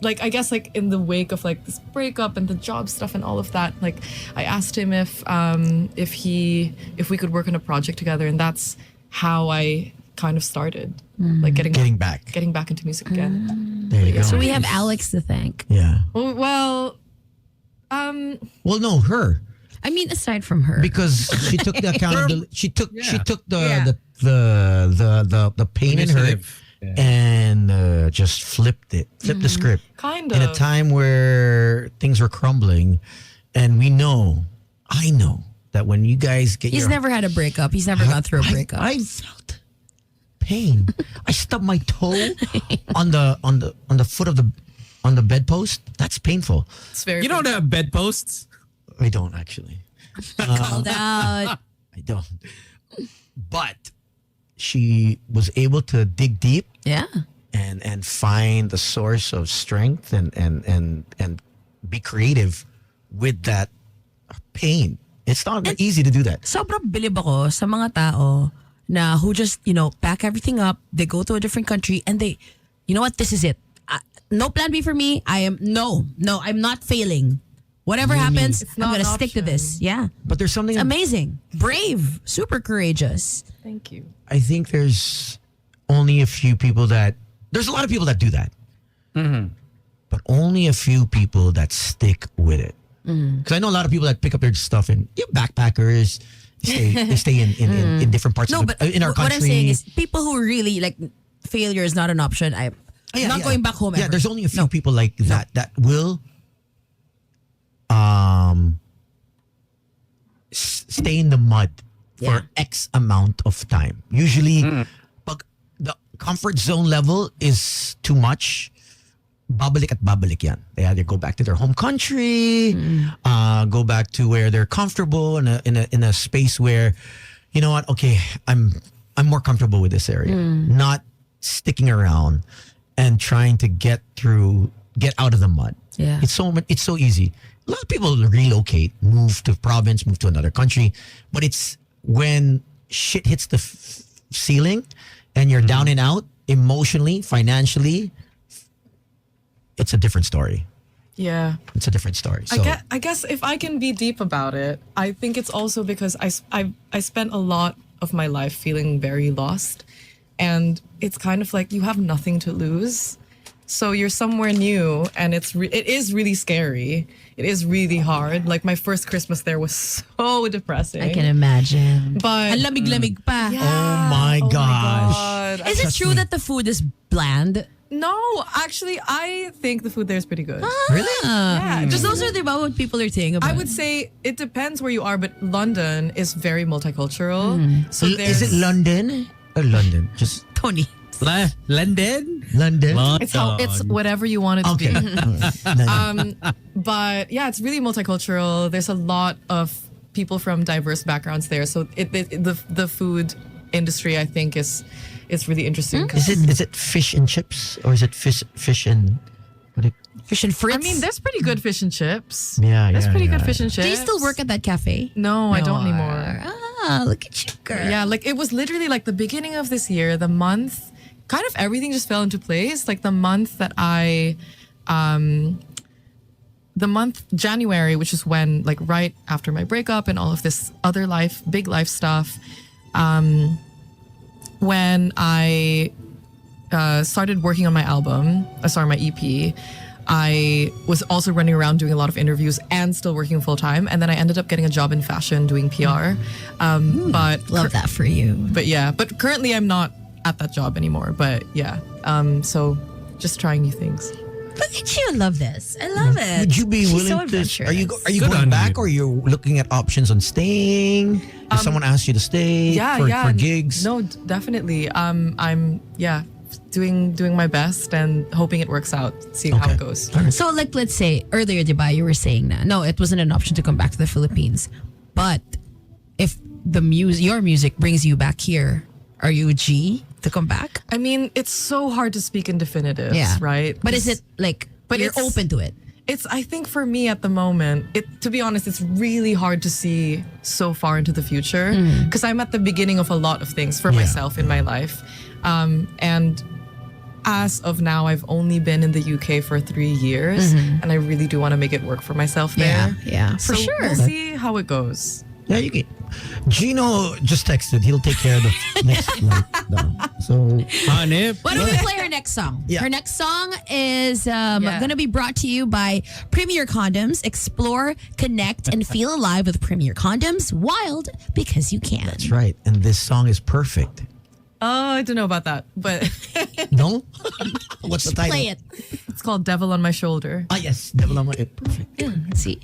like, I guess like in the wake of like this breakup and the job stuff and all of that, like I asked him if we could work on a project together, and that's how I kind of started, like getting back into music again. There you go. So we have Alex to thank. Yeah. Well, no, her. I mean, aside from her, Because she took the accountability. She took the pain and hurt and just flipped the script. Kind in of. a time where things were crumbling, and I know that when you guys get he's never had a breakup. He's never gone through a breakup. I felt pain. I stubbed my toe on the foot of the bedpost. That's painful. It's very. You don't have bedposts? I don't actually. Called out. I don't. But she was able to dig deep. Yeah. And find the source of strength and be creative with that pain. It's not easy to do that. Sobrang bilib ako sa mga tao na who just, pack everything up, they go to a different country, and they, you know what, this is it. No plan B for me. I'm not failing. Whatever happens, I'm going to stick to this. Yeah. But there's something... It's amazing. Brave. Super courageous. Thank you. I think there's only a few people that... There's a lot of people that do that. Mm-hmm. But only a few people that stick with it. Because I know a lot of people that pick up their stuff in backpackers. They stay in different parts of in our country. What I'm saying is people who really, like, failure is not an option. I'm not going back home ever. Yeah, there's only a few people like that that will stay in the mud for X amount of time. Usually, pag the comfort zone level is too much, babalik at babalik yan. They either go back to their home country, go back to where they're comfortable in a space where, you know what, okay, I'm more comfortable with this area. Not sticking around and trying to get out of the mud. Yeah. It's so easy. A lot of people relocate, move to province, move to another country, but it's when shit hits the ceiling and you're down and out emotionally, financially, it's a different story. Yeah. It's a different story. So, I guess if I can be deep about it, I think it's also because I spent a lot of my life feeling very lost, and it's kind of like you have nothing to lose. So you're somewhere new, and it is really scary. It is really hard. Like my first Christmas there was so depressing. I can imagine. But ang lamig-lamig pa. Yeah. oh my gosh. God. Is it true that the food is bland? No, actually, I think the food there is pretty good. Really? Yeah, Just those are what people are saying about. I would say it depends where you are, but London is very multicultural. So Is it London or London? Just Tony. London? London? It's whatever you want it to Okay. be. But yeah, it's really multicultural. There's a lot of people from diverse backgrounds there. So the food industry, I think, is really interesting. Is it fish and chips or is it fish and Fish and Fritz? I mean, there's pretty good fish and chips. Yeah, There's yeah, pretty yeah. good fish and chips. Do you still work at that cafe? No, I don't anymore. Ah, look at you, girl. Yeah, like it was literally like the beginning of this year, the month, kind of everything just fell into place. Like the month that the month January, which is when, like, right after my breakup and all of this other big life stuff, when I started working on my album, my EP, I was also running around doing a lot of interviews and still working full time. And then I ended up getting a job in fashion doing PR. But Love that for you. but currently I'm not at that job anymore. But yeah, so just trying new things. Look at you. I love this. I love it. Would you be She's willing so to? adventurous. Are you Good going on back, you. or you're looking at options on staying? If someone asks you to stay for gigs? No, definitely. I'm doing my best and hoping it works out. Seeing how it goes. So, like, let's say earlier, diba, you were saying na, no, it wasn't an option to come back to the Philippines. But if your music brings you back here, are you a G to come back? I mean, it's so hard to speak in definitives, right? But is it like, but you're open to it? I think for me at the moment, to be honest, it's really hard to see so far into the future because I'm at the beginning of a lot of things for myself in my life. And as of now, I've only been in the UK for 3 years and I really do want to make it work for myself there. Yeah, so for sure. We'll see how it goes. Yeah, you can. Gino just texted. He'll take care of the next flight. So, Why don't we play her next song? Yeah. Her next song is going to be brought to you by Premier Condoms. Explore, connect, and feel alive with Premier Condoms. Wild because you can. That's right. And this song is perfect. Oh, I don't know about that, but No? What's the title? Play it. It's called Devil on My Shoulder. Ah, yes. Devil on My Perfect. Yeah, let's see.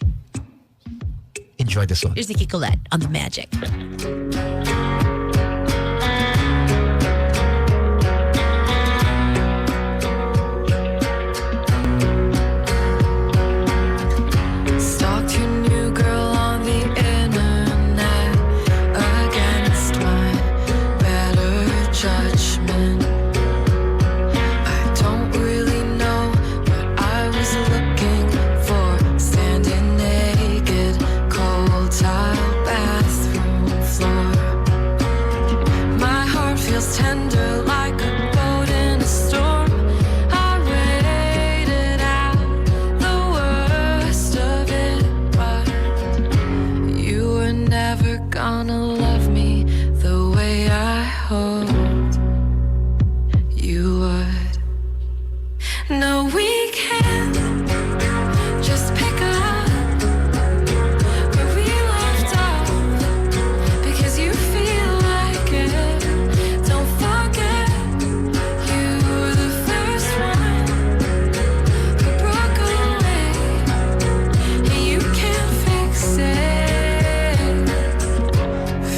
Enjoy this one. Here's Nikki Colette on The Magic. Stalked your new girl on the internet against my better judgment. I don't really know what I was looking for. Standing naked, cold tile bathroom floor. My heart feels tender like a boat in a storm. I waited out the worst of it, but you were never gonna love me the way I hoped you would. No, we can't just pick up where we left off because you feel like it. Don't forget, you were the first one who broke away, and you can't fix it.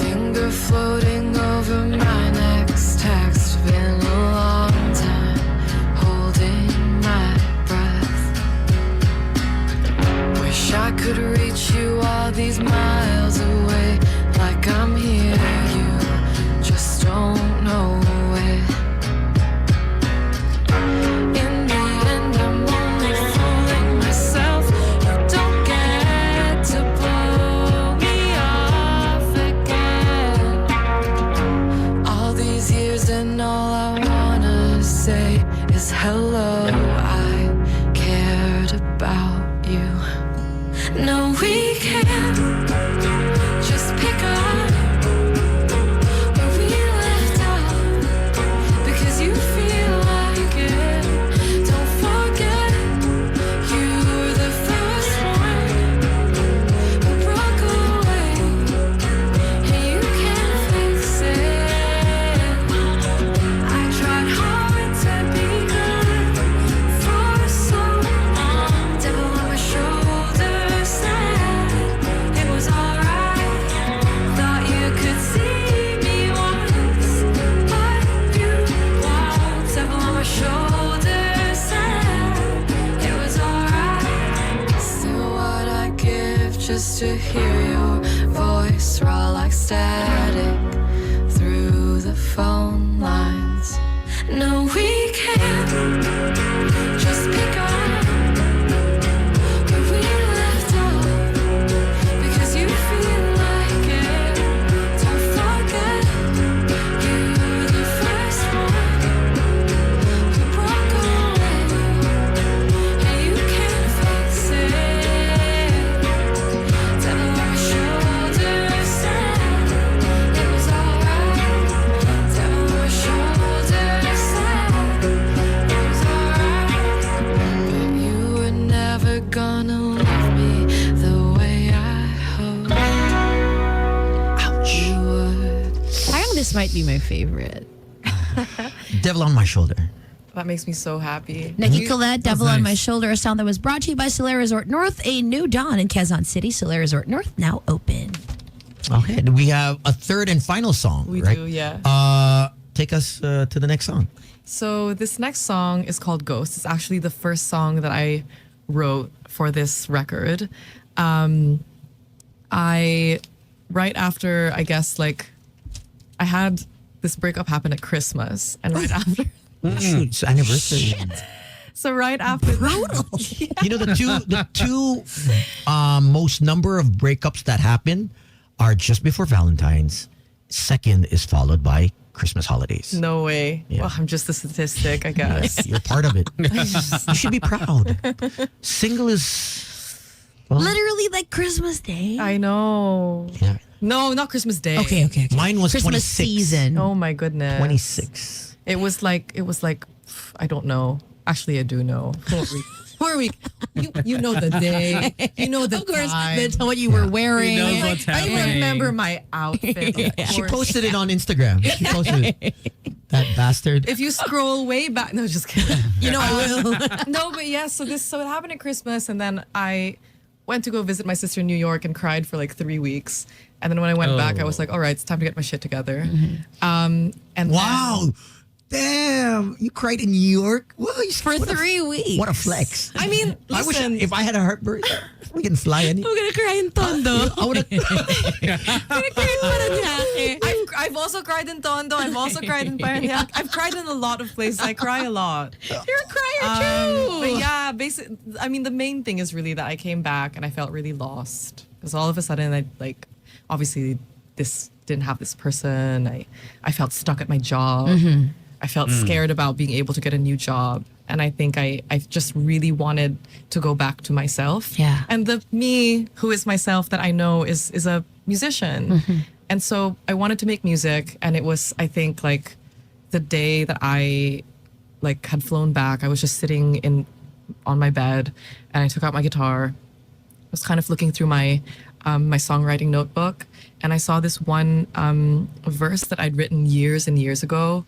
Finger floating over my next text. Been a long time holding my breath. Wish I could reach you all these miles away, like I'm here. You just don't know it. In the end, I'm only fooling myself. You don't get to blow me off again. All these years and all I wanna say is hello. I cared about you. No, we can't just pick up where we left off because you feel like it. Don't forget, you were the first one who broke away, and you can't fix it. I tried hard to be good for so long. Devil on my shoulder said it was alright. Thought you could see me once, but you won't. Devil on my shoulder said it was alright. Still, what I give just to hear your voice raw like static through the phone lines. No, we can't just pick up where we left off because you feel like it. Don't forget, you were the first one who broke away, and you can't fix it. Devil on my shoulder said it was alright. Devil on my shoulder said it was alright. But you were never gonna love me the way I hoped you would. I think this might be my favorite. Devil on My Shoulder. That makes me so happy. Nikki Colette, Devil on nice. My Shoulder, a song that was brought to you by Soleil Resort North, a new dawn in Quezon City. Soleil Resort North now open. Okay, we have a third and final song. We right? do, yeah. Take us to the next song. So this next song is called Ghost. It's actually the first song that I wrote for this record. Right after, I guess, like, I had this breakup happen at Christmas. And right after... Shoot, it's anniversary. So right after that... You know, the two most number of breakups that happen are just before Valentine's. Second is followed by Christmas holidays. No way. Yeah. Well, I'm just a statistic, I guess. You're part of it. You should be proud. Single is... well, Literally like Christmas Day. I know. yeah. No, not Christmas Day. Okay. Mine was Christmas 26. season. Oh my goodness. 26. It was like I don't know. Actually, I do know. Who are we? You know the day. You know the Of course, time. that's what you were wearing. He knows what's happening. I remember my outfit. Of She course. posted it on Instagram. She posted it. That bastard. If you scroll way back, no, just kidding. You know I will. No, but yeah. So it happened at Christmas, and then I went to go visit my sister in New York and cried for like 3 weeks. And then when I went back, I was like, all right, it's time to get my shit together. And Wow. Damn. You cried in New York? Well, For 3 weeks. What a flex. I mean, I wish listen. if I had a heartburn, we can fly any. I'm gonna cry in Tondo. I would have. I've also cried in Tondo. I've also cried in Paranaque. I've cried in a lot of places. I cry a lot. You're a crier too. But yeah, basically, I mean, the main thing is really that I came back and I felt really lost because all of a sudden, obviously, this didn't have this person. I felt stuck at my job. I felt scared about being able to get a new job. And I think I just really wanted to go back to myself. Yeah. And the me who is myself that I know is a musician. And so I wanted to make music. And it was, I think, like the day that I had flown back, I was just sitting on my bed and I took out my guitar. I was kind of looking through my songwriting notebook, and I saw this one verse that I'd written years and years ago,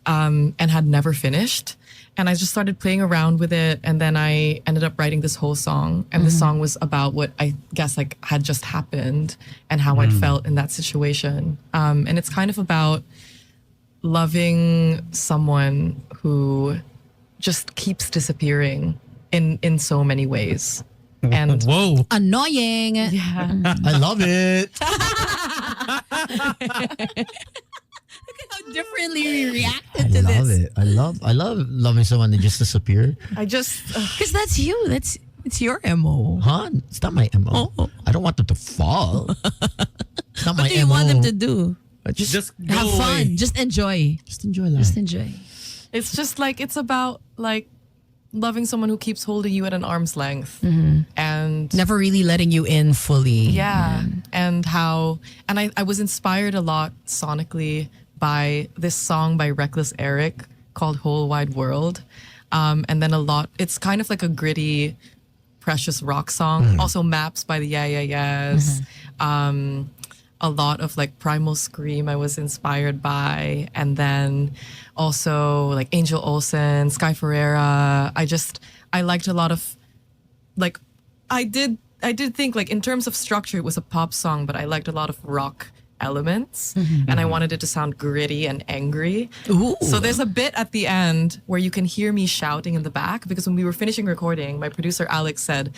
and had never finished. And I just started playing around with it, and then I ended up writing this whole song. And the song was about what I guess had just happened and how I'd felt in that situation. And it's kind of about loving someone who just keeps disappearing in so many ways. And Whoa. Annoying. yeah. I love it. Look at how differently we reacted I to love this. it. I love loving someone that just disappear. I just Because that's you. It's your MO. Huh? It's not my MO. Oh. I don't want them to fall. It's not my What do you MO. want them to do? Just go Have fun. away. Just enjoy. Just enjoy life. Just enjoy. it's just it's about loving someone who keeps holding you at an arm's length. And Never really letting you in fully. yeah. And I was inspired a lot sonically by this song by Reckless Eric called Whole Wide World. And then it's kind of like a gritty, precious rock song. Also Maps by the Yeah Yeah Yeahs. A lot of Primal Scream I was inspired by. And then also Angel Olsen, Sky Ferreira. I liked a lot of I did think in terms of structure it was a pop song, but I liked a lot of rock elements, and I wanted it to sound gritty and angry. Ooh. So there's a bit at the end where you can hear me shouting in the back, because when we were finishing recording, my producer Alex said,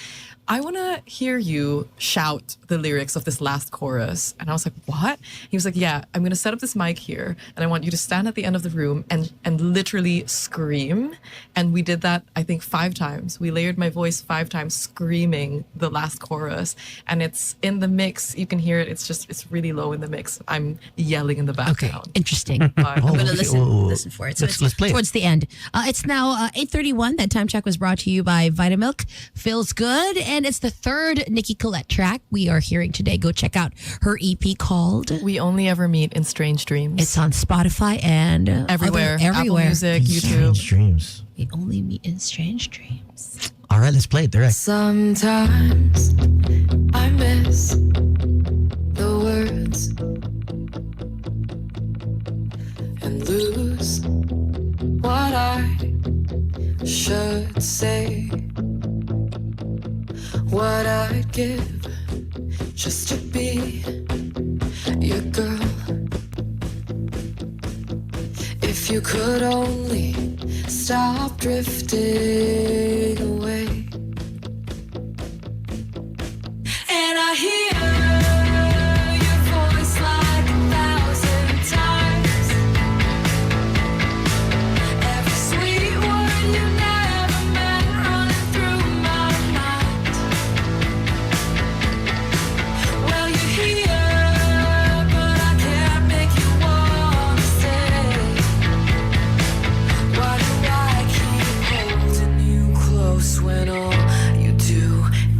I want to hear you shout the lyrics of this last chorus. And I was like, what? He was like, yeah, I'm going to set up this mic here and I want you to stand at the end of the room and literally scream. And we did that, I think, 5 times. We layered my voice 5 times screaming the last chorus. And it's in the mix. You can hear it. It's really low in the mix. I'm yelling in the Okay, background. interesting. I'm going to listen for it. So Let's play it. towards the end. It's now 8:31. That time check was brought to you by Vitamilk. Feels good. And it's the third Nikki Colette track we are hearing today. Go check out her EP called We Only Ever Meet in Strange Dreams. It's on Spotify and everywhere. everywhere. Apple Music, YouTube. Strange dreams. We only meet in strange dreams. All right, let's play it direct. Sometimes I miss the words and lose what I can't say what I'd give just to be your girl. If you could only stop drifting away. And I hear your voice like 1,000 times. Every sweet word you never meant running through my mind. Well, you're here, but I can't make you wanna stay. Why do I keep holding you close when all you do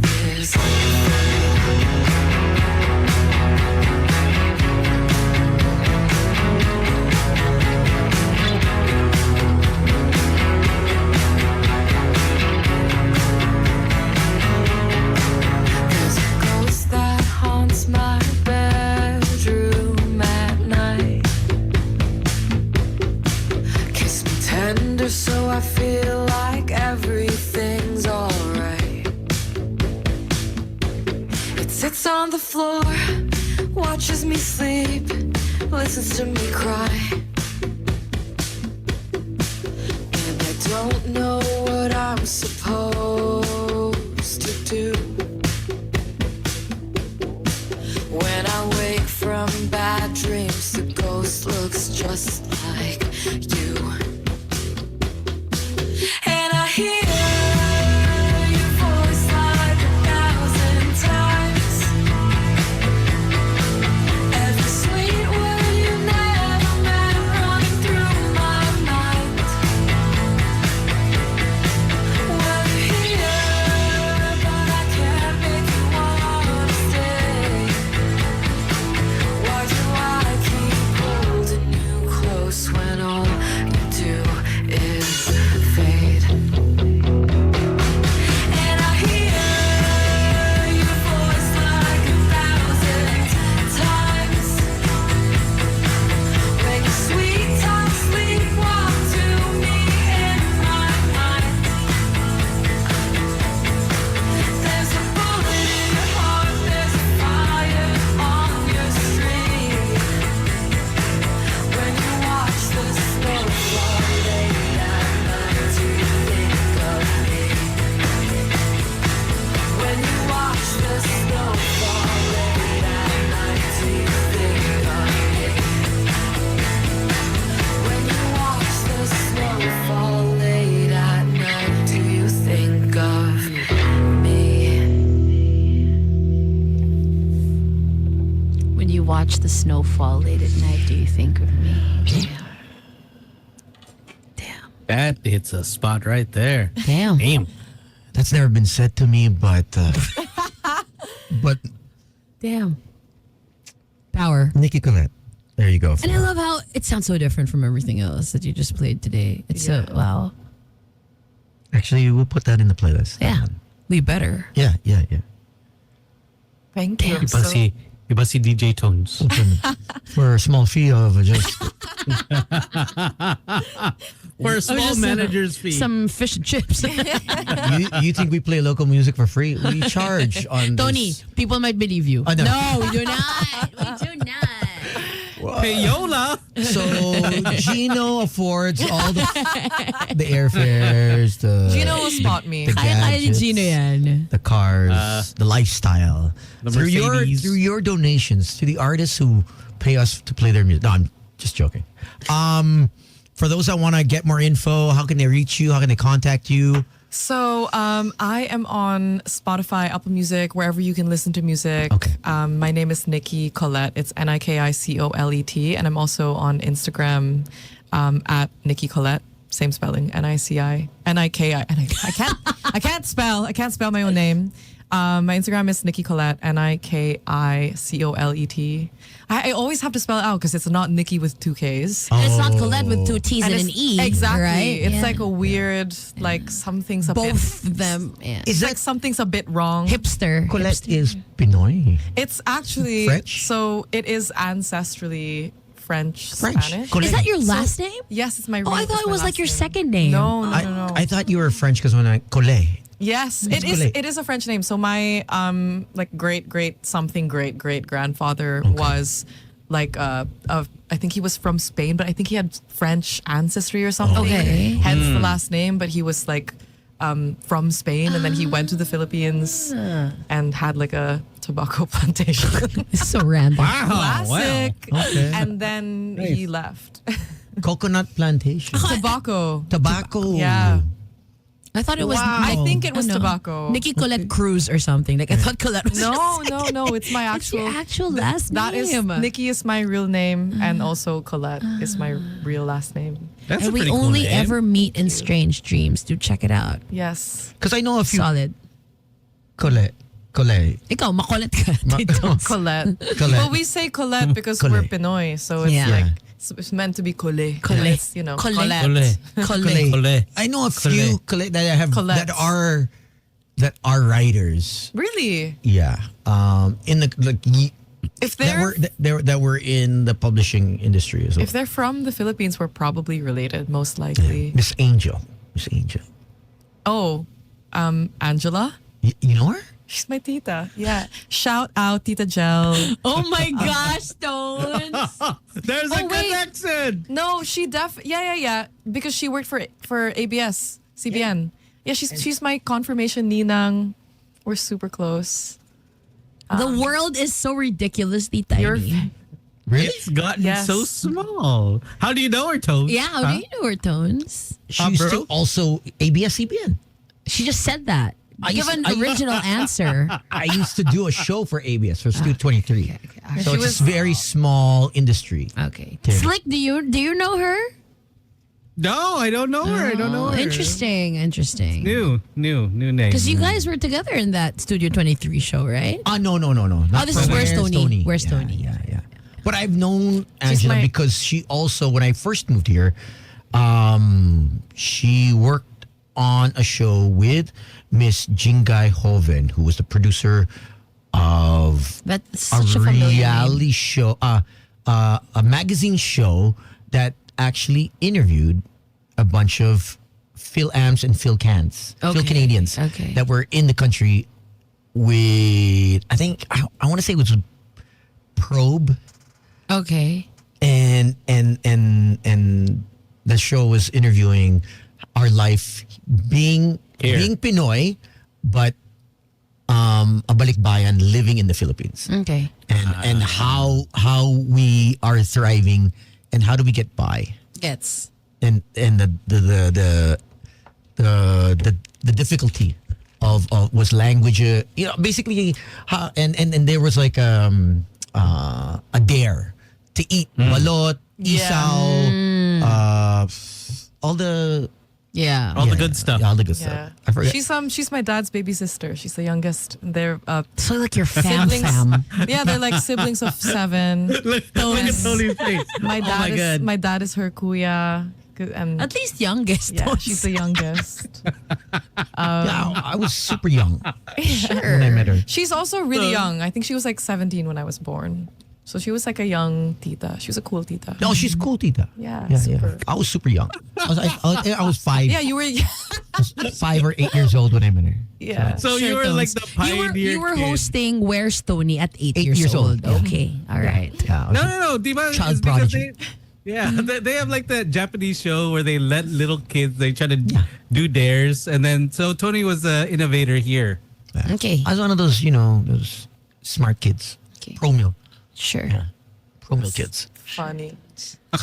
is There's a ghost that haunts my bedroom at night. Kiss me tender so I feel like everything's alright. It sits on the floor, watches me sleep, listens to me cry. And I don't know what I'm supposed to do. When I wake from bad dreams, the ghost looks just like you. And I hear your voice like 1,000 times. Every sweet word you never meant running through my mind. Well, you're here, but I can't make you wanna stay. Why do I keep holding you close when all you do is fade? And I hear your voice like 1,000 times. When your sweet talk sleepwalk to me in my mind. There's a bullet in your heart, there's a fire on your street. When you watch the snow fall late at night, do you think of me? When you watch the snow fall late at night, do you think of me? When you watch the snow fall late at night, do you think of me? When you watch the snow fall late at night, do you think of me? That hits a spot right there. Damn. Damn. That's never been said to me, but Damn. Power. Nikki Colet. There you go. And I love how it sounds so different from everything else that you just played today. It's so, wow. Actually, we'll put that in the playlist. Yeah. We better. Yeah. Thank you. Iba si DJ Tones. For a small fee of just For a small manager's fee. Some fish and chips. you think we play local music for free? We charge on Tony, this. people might believe you. No. No, we do not. We do not. Payola. So Gino affords all the airfares, Gino will spot me. the Kaya ni gadgets, Gino yan. the cars, the lifestyle. The through Mercedes. your donations to the artists who pay us to play their music. No, I'm just joking. For those that want to get more info, how can they reach you? How can they contact you? So I am on Spotify, Apple Music, wherever you can listen to music. Okay. My name is Niki Colette. It's Nikicolet. And I'm also on Instagram at Niki Colette. Same spelling, Nici, Niki. I can't spell my own name. My Instagram is Nikki Colette, Nikicolet. I always have to spell it out because it's not Nikki with two Ks. And it's not Colette with two T's and an it's- E. Exactly. Right? It's Yeah. like a weird, like something's a Both bit. of them. Yeah. It's like something's a bit wrong. Hipster. Colette is Pinoy. It's actually French? So it is ancestrally French, French. Spanish. Colette. Is that your last name? Yes, it's my. Oh, I thought it's it my was like last your name. second name. No. I thought you were French because when I Colet. Yes, It's it is. Colette. It is a French name. So my like great grandfather was like I think he was from Spain, but I think he had French ancestry or something. Okay. Hence the last name. But he was like from Spain, and then he went to the Philippines and had like a tobacco plantation. It's so random. Classic. Wow. Okay. And then he left. Coconut plantation. Tobacco. Tobacco. Yeah. I thought it was. Wow. I think it was ano, tobacco. Nikki Colette Cruz or something. Like I thought Colette was. No. It's my It's your actual. actual last That is name. Nikki is my real name, and also Colette is my real last name. That's and a we pretty cool only name. ever meet in strange dreams. Do check it out. Yes. Because I know a few. Solid. Colet. Ikaw, makulit ka. Colette. Colette. Well, we say Colette because we're Colette. Pinoy, so it's Yeah. like it's meant to be Colet. Colette. It's, you know, Colette. Colette. Colette. Colette. I know a few Colet that I have Colettes. that are writers. Really? Yeah. In the like If that were in the publishing industry as well. if they're from the Philippines, we're probably related, most likely. Miss Angel. Oh, Angela. You know her? She's my tita. Yeah. Shout out Tita Jel. Oh my gosh, Stones. There's a wait. connection. No, she yeah. Because she worked for ABS, CBN. Yeah, she's my confirmation ninang. We're super close. The world is so ridiculously You're tiny. Really? It's gotten Yes. so small. How do you know her, Tones? Yeah, how do you know her, Tones? She used to bro? also ABS-CBN. She just said that. I Give used- an I- original answer. I used to do a show for ABS for Studio 23. So She it's was- a very small industry. Okay. Okay. Slick, do you know her? No, I don't know her. I don't know Oh, her. interesting. New name. Because you guys were together in that Studio 23 show, right? No. Not this is from Where's Tony? Where's Yeah, Tony? Yeah. But I've known Angela my- because she also, when I first moved here, she worked on a show with Miss Jingay Hoven, who was the producer of That's a such a familiar name. reality show, a magazine show that actually interviewed a bunch of Phil Ams and Phil Cans, Phil Okay. Canadians Okay. that were in the country with, I think, I want to say it was Probe, Okay. and the show was interviewing our life being Pinoy, but a balikbayan living in the Philippines. Okay. And how we are thriving and how do we get by, Gets. and the difficulty of was language, basically and there was like a dare to eat balot, isaw, all the Yeah. All the good stuff. yeah, all the good Yeah. stuff. I forgot. She's my dad's baby sister. She's the youngest. They're So like your fam. Yeah, they're like siblings of 7. Look at Tony's face. My Oh dad my is God. my dad is her kuya. And At least youngest. yeah, she's the youngest. Yeah, I was super young Sure. when I met her. She's also really young. I think she was like 17 when I was born. So she was like a young tita. She was a cool tita. No, she's cool, tita. Yeah, yeah. super. I was super young. I was 5. Yeah, you were. 5 or 8 years old when I met her. Yeah. So you were like the pioneer You were kid. hosting Where's Tony at 8 8 years, years old, old. yeah. Okay. All right. Yeah, I was No. Diba, Child it's because prodigy. they have like that Japanese show where they let little kids, they try to do dares. And then, so Tony was the innovator here. Okay. I was one of those, those smart kids. Okay. Pro-meal. Sure. Yeah. Pro-meal kids. Funny.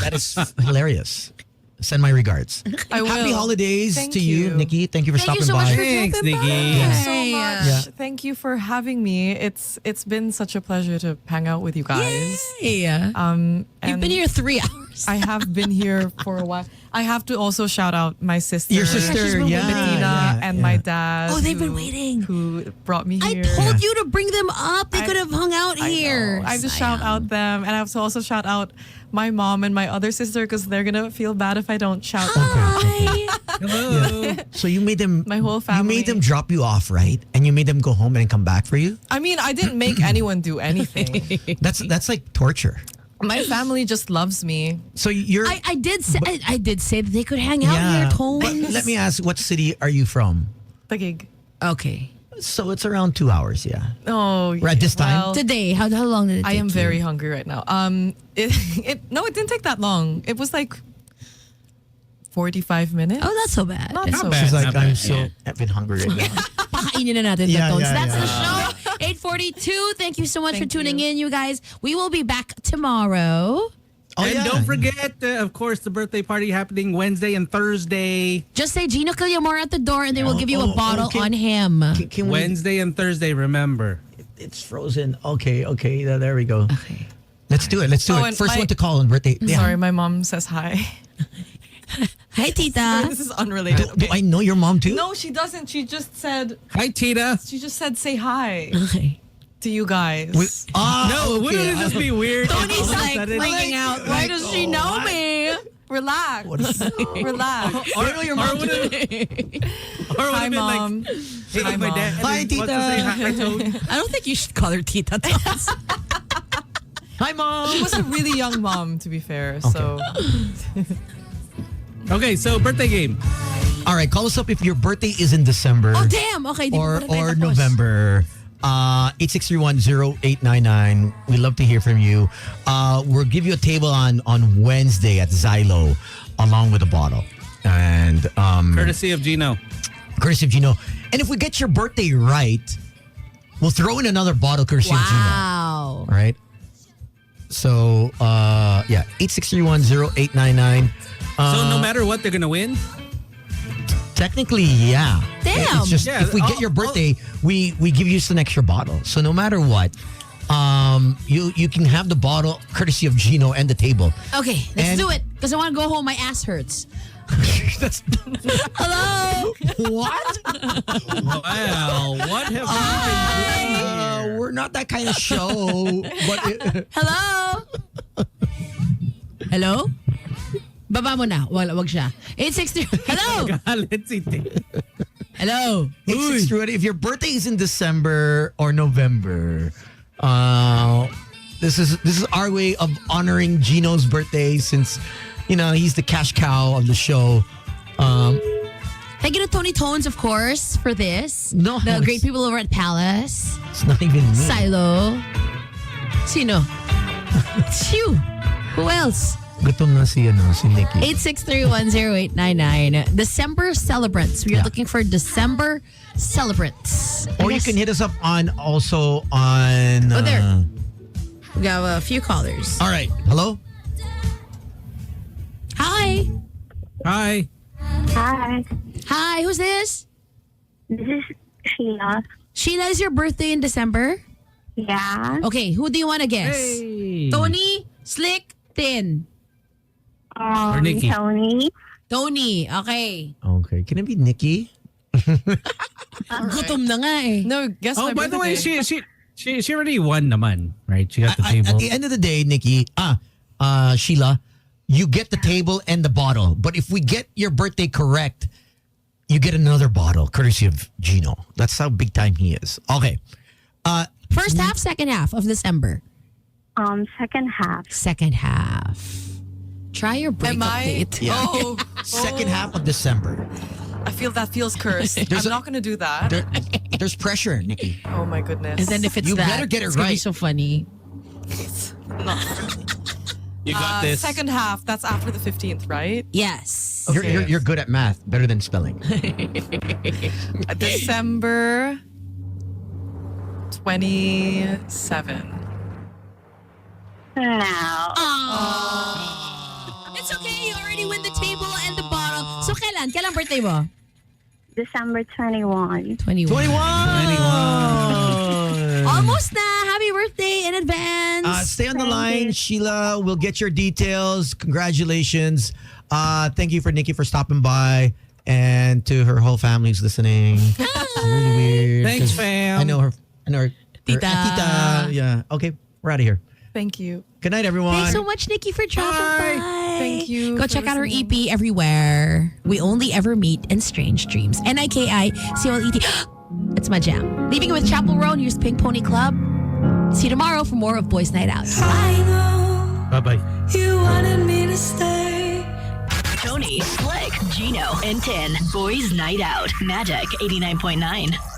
That is hilarious. Send my regards. I will. Happy holidays Thank to you, Nikki. Thank you for Thank you stopping so much by. for Thanks, dropping Nikki. by. Thank you so much. Yeah. Thank you for having me. It's been such a pleasure to hang out with you guys. Yeah. You've And been here 3 hours. I have been here for a while. I have to also shout out my sister. Your sister, She's been yeah, Bettina, yeah, and yeah. my dad. Oh, they've been who- waiting. Who brought me I here. told you to bring them up. They I- could have hung out I here. know. I have to shout out them, and I have to also shout out my mom and my other sister because they're gonna feel bad if I don't shout them. Hi. Hello. So you made them. My whole You family. made them drop you off, right? And you made them go home and come back for you. I mean, I didn't make anyone do anything. That's like torture. My family just loves me. So you're. I did say that they could hang out here at home. But let me ask, what city are you from? Taguig. Okay. So it's around 2 hours, yeah. Oh, Right, at this time? well, Today, how long did it take I am you? very hungry right now. It didn't take that long. It was like 45 minutes. Oh, not so bad. Not so She's bad. like, I've been hungry right now. Pakainin na natin the Yeah, tones. yeah, That's yeah. the show. 8:42. Thank you so much Thank for tuning you. in, you guys. We will be back tomorrow. Oh, and yeah. don't forget, of course, the birthday party happening Wednesday and Thursday. Just say Gino Collet at the door and they will give you a Oh, bottle okay. on him. Can we, Wednesday and Thursday, remember. it's frozen. Okay. There we go. Okay. Let's do it. Oh, and First my- one to call on birthday. Yeah. Sorry, my mom says hi. Hi, Tita. This is unrelated. Do I know your mom too? No, she doesn't. She just said Hi, Tita. say hi Okay. to you guys. No, wouldn't it just be weird? Tony's All of a like sudden- freaking out. Why does she know me? Relax. Relax. Or, I know your mom or too. Hi, been mom. like, hey, Hi, my Mom. dad Hi, wants to Tita. say hi to- I don't think you should call her Tita. Hi, mom. She was a really young mom, to be fair. So Okay, so birthday game. All right, call us up if your birthday is in December. Oh, damn. Okay. di or pa tayo or tapos. November. 86310899. We love to hear from you. We'll give you a table on Wednesday at Xylo, along with a bottle, and Courtesy of Gino. courtesy of Gino. And if we get your birthday right, we'll throw in another bottle courtesy of Gino. Wow. All right. So 86310899. So no matter what, they're going to win? Technically, yeah. Damn. It's just Yeah, if we get your birthday, we give you just an extra bottle. So no matter what, you can have the bottle courtesy of Gino and the table. Okay, let's And- do it. Because I want to go home. My ass hurts. That's Hello? what? Wow, what have we been doing here? We're not that kind of show. But Hello? Hello? Baba mo na. Wag siya. 863. Hello? Galit si Tita. Hello? it's true. If your birthday is in December or November, this is our way of honoring Gino's birthday, since he's the cash cow of the show. Thank you to Tony Tones, of course, for this. No, The it's- great people over at Palace. It's not even me. Silo. Sino? It's you. Who else? Gutom na si Nikki. 8631089. December celebrants. We are Yeah. looking for December celebrants. Or you can hit us up on. Oh, there. We got a few callers. All right. Hello? Hi. Hi. Hi, Hi, who's this? this is Sheila. Sheila, is your birthday in December? Yeah. Okay, who do you want to guess? Hey. Tony, Slick, Tin. Or Nikki. Tony. Tony, okay. Okay. Can it be Nikki? Gutom na nga eh. no, guess Oh, my by the way, birthday. she already won naman, right? She got the At table. the end of the day, Nikki, Sheila, you get the table and the bottle. But if we get your birthday correct, you get another bottle, courtesy of Gino. That's how big time he is. Okay. First half, second half of December. Second half. Second half. Try your Am breakup I? date. Yeah. Oh, Second half of December. I feel that feels cursed. There's I'm a- not going to do that. There's pressure, Nikki. Oh my goodness. And then if it's You that, better get it it's gonna be right. so funny. You got this. Second half, that's after the 15th, right? Yes. Okay. You're good at math, better than spelling. December 27. No. It's okay. You already win the table and the bottle. So kailan? Kailan birthday mo? December 21. 21. 21! Almost na. Happy birthday in advance. Stay on the line, Sheila. We'll get your details. Congratulations. Thank you for Nikki for stopping by, and to her whole family who's listening. It's really weird. Thanks, 'cause fam. I know her. Tita. Tita. Yeah. Okay. We're out of here. Thank you. Good night, everyone. Thanks so much, Nikki, for dropping by. Thank you Go for check out her listening. EP everywhere. We Only Ever Meet in Strange Dreams. NIKICOLET. It's my jam. Leaving it with Chapel Roan. Here's Pink Pony Club. See you tomorrow for more of Boys Night Out. Bye. Bye-bye. You wanted me to stay. Tony, Slick, Gino, and 10. Boys Night Out. Magic 89.9.